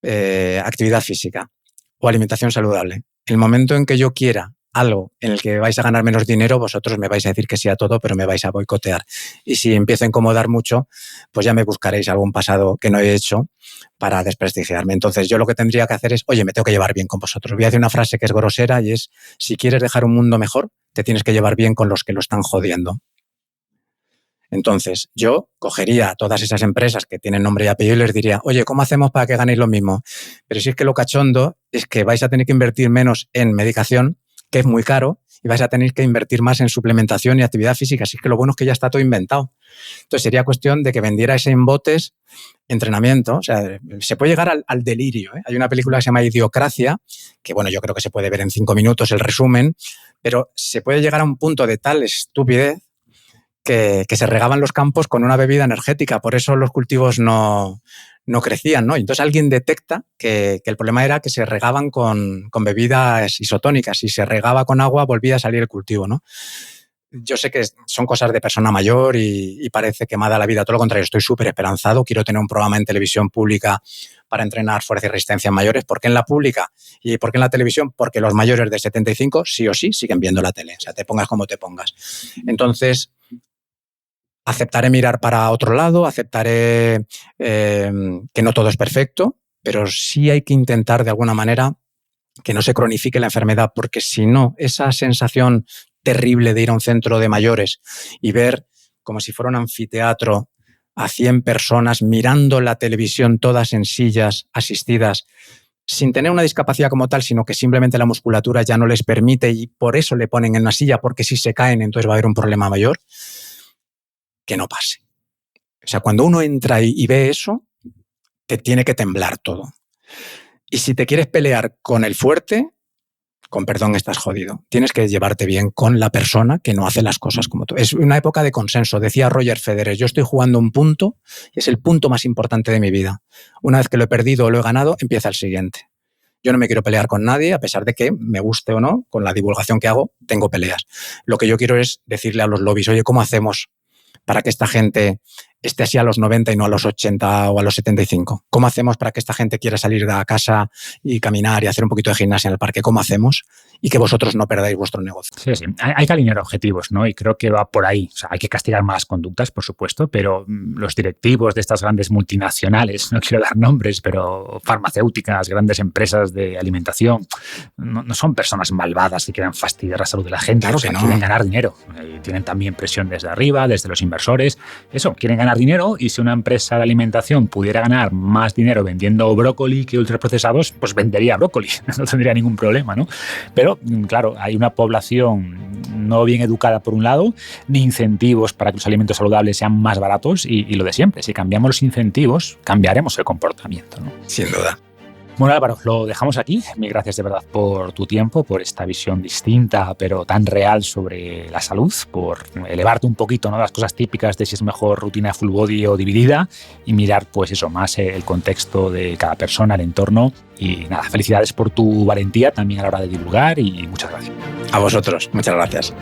actividad física o alimentación saludable. El momento en que yo quiera algo en el que vais a ganar menos dinero, vosotros me vais a decir que sí a todo, pero me vais a boicotear. Y si empiezo a incomodar mucho, pues ya me buscaréis algún pasado que no he hecho para desprestigiarme. Entonces yo lo que tendría que hacer es, oye, me tengo que llevar bien con vosotros. Voy a decir una frase que es grosera y es, si quieres dejar un mundo mejor, te tienes que llevar bien con los que lo están jodiendo. Entonces, yo cogería a todas esas empresas que tienen nombre y apellido y les diría, oye, ¿cómo hacemos para que ganéis lo mismo? Pero si es que lo cachondo es que vais a tener que invertir menos en medicación, que es muy caro, y vais a tener que invertir más en suplementación y actividad física. Así que lo bueno es que ya está todo inventado. Entonces, sería cuestión de que vendierais en botes entrenamiento. O sea, se puede llegar al delirio, ¿eh? Hay una película que se llama Idiocracia, que bueno, yo creo que se puede ver en 5 minutos el resumen, pero se puede llegar a un punto de tal estupidez que se regaban los campos con una bebida energética, por eso los cultivos no crecían, ¿no? Entonces alguien detecta que el problema era que se regaban con bebidas isotónicas. Si se regaba con agua, volvía a salir el cultivo, ¿no? Yo sé que son cosas de persona mayor y parece que me ha dado la vida. Todo lo contrario, estoy súper esperanzado. Quiero tener un programa en televisión pública para entrenar fuerza y resistencia en mayores. ¿Por qué en la pública? ¿Y por qué en la televisión? Porque los mayores de 75 sí o sí siguen viendo la tele. O sea, te pongas como te pongas. Entonces, aceptaré mirar para otro lado, aceptaré que no todo es perfecto, pero sí hay que intentar de alguna manera que no se cronifique la enfermedad, porque si no, esa sensación terrible de ir a un centro de mayores y ver como si fuera un anfiteatro a 100 personas mirando la televisión todas en sillas asistidas, sin tener una discapacidad como tal, sino que simplemente la musculatura ya no les permite y por eso le ponen en una silla, porque si se caen entonces va a haber un problema mayor, que no pase. O sea, cuando uno entra y ve eso, te tiene que temblar todo. Y si te quieres pelear con el fuerte, con perdón, estás jodido. Tienes que llevarte bien con la persona que no hace las cosas como tú. Es una época de consenso. Decía Roger Federer, yo estoy jugando un punto y es el punto más importante de mi vida. Una vez que lo he perdido o lo he ganado, empieza el siguiente. Yo no me quiero pelear con nadie, a pesar de que me guste o no, con la divulgación que hago, tengo peleas. Lo que yo quiero es decirle a los lobbies, oye, ¿cómo hacemos para que esta gente esté así a los 90 y no a los 80 o a los 75? ¿Cómo hacemos para que esta gente quiera salir de la casa y caminar y hacer un poquito de gimnasia en el parque? ¿Cómo hacemos? Y que vosotros no perdáis vuestro negocio. Sí, sí. Hay que alinear objetivos, ¿no? Y creo que va por ahí. O sea, hay que castigar malas conductas, por supuesto, pero los directivos de estas grandes multinacionales, no quiero dar nombres, pero farmacéuticas, grandes empresas de alimentación, no son personas malvadas que quieran fastidiar la salud de la gente. Claro, o sea, que no. Quieren ganar dinero. Tienen también presión desde arriba, desde los inversores. Eso, quieren ganar dinero, y si una empresa de alimentación pudiera ganar más dinero vendiendo brócoli que ultraprocesados, pues vendería brócoli. No tendría ningún problema, ¿no? Pero claro, hay una población no bien educada por un lado, ni incentivos para que los alimentos saludables sean más baratos y lo de siempre. Si cambiamos los incentivos, cambiaremos el comportamiento, ¿no? Sin duda. Bueno, Álvaro, lo dejamos aquí. Mil gracias de verdad por tu tiempo, por esta visión distinta pero tan real sobre la salud, por elevarte un poquito, ¿no?, las cosas típicas de si es mejor rutina full body o dividida y mirar pues eso, más el contexto de cada persona, el entorno. Y nada, felicidades por tu valentía también a la hora de divulgar y muchas gracias. A vosotros, muchas gracias.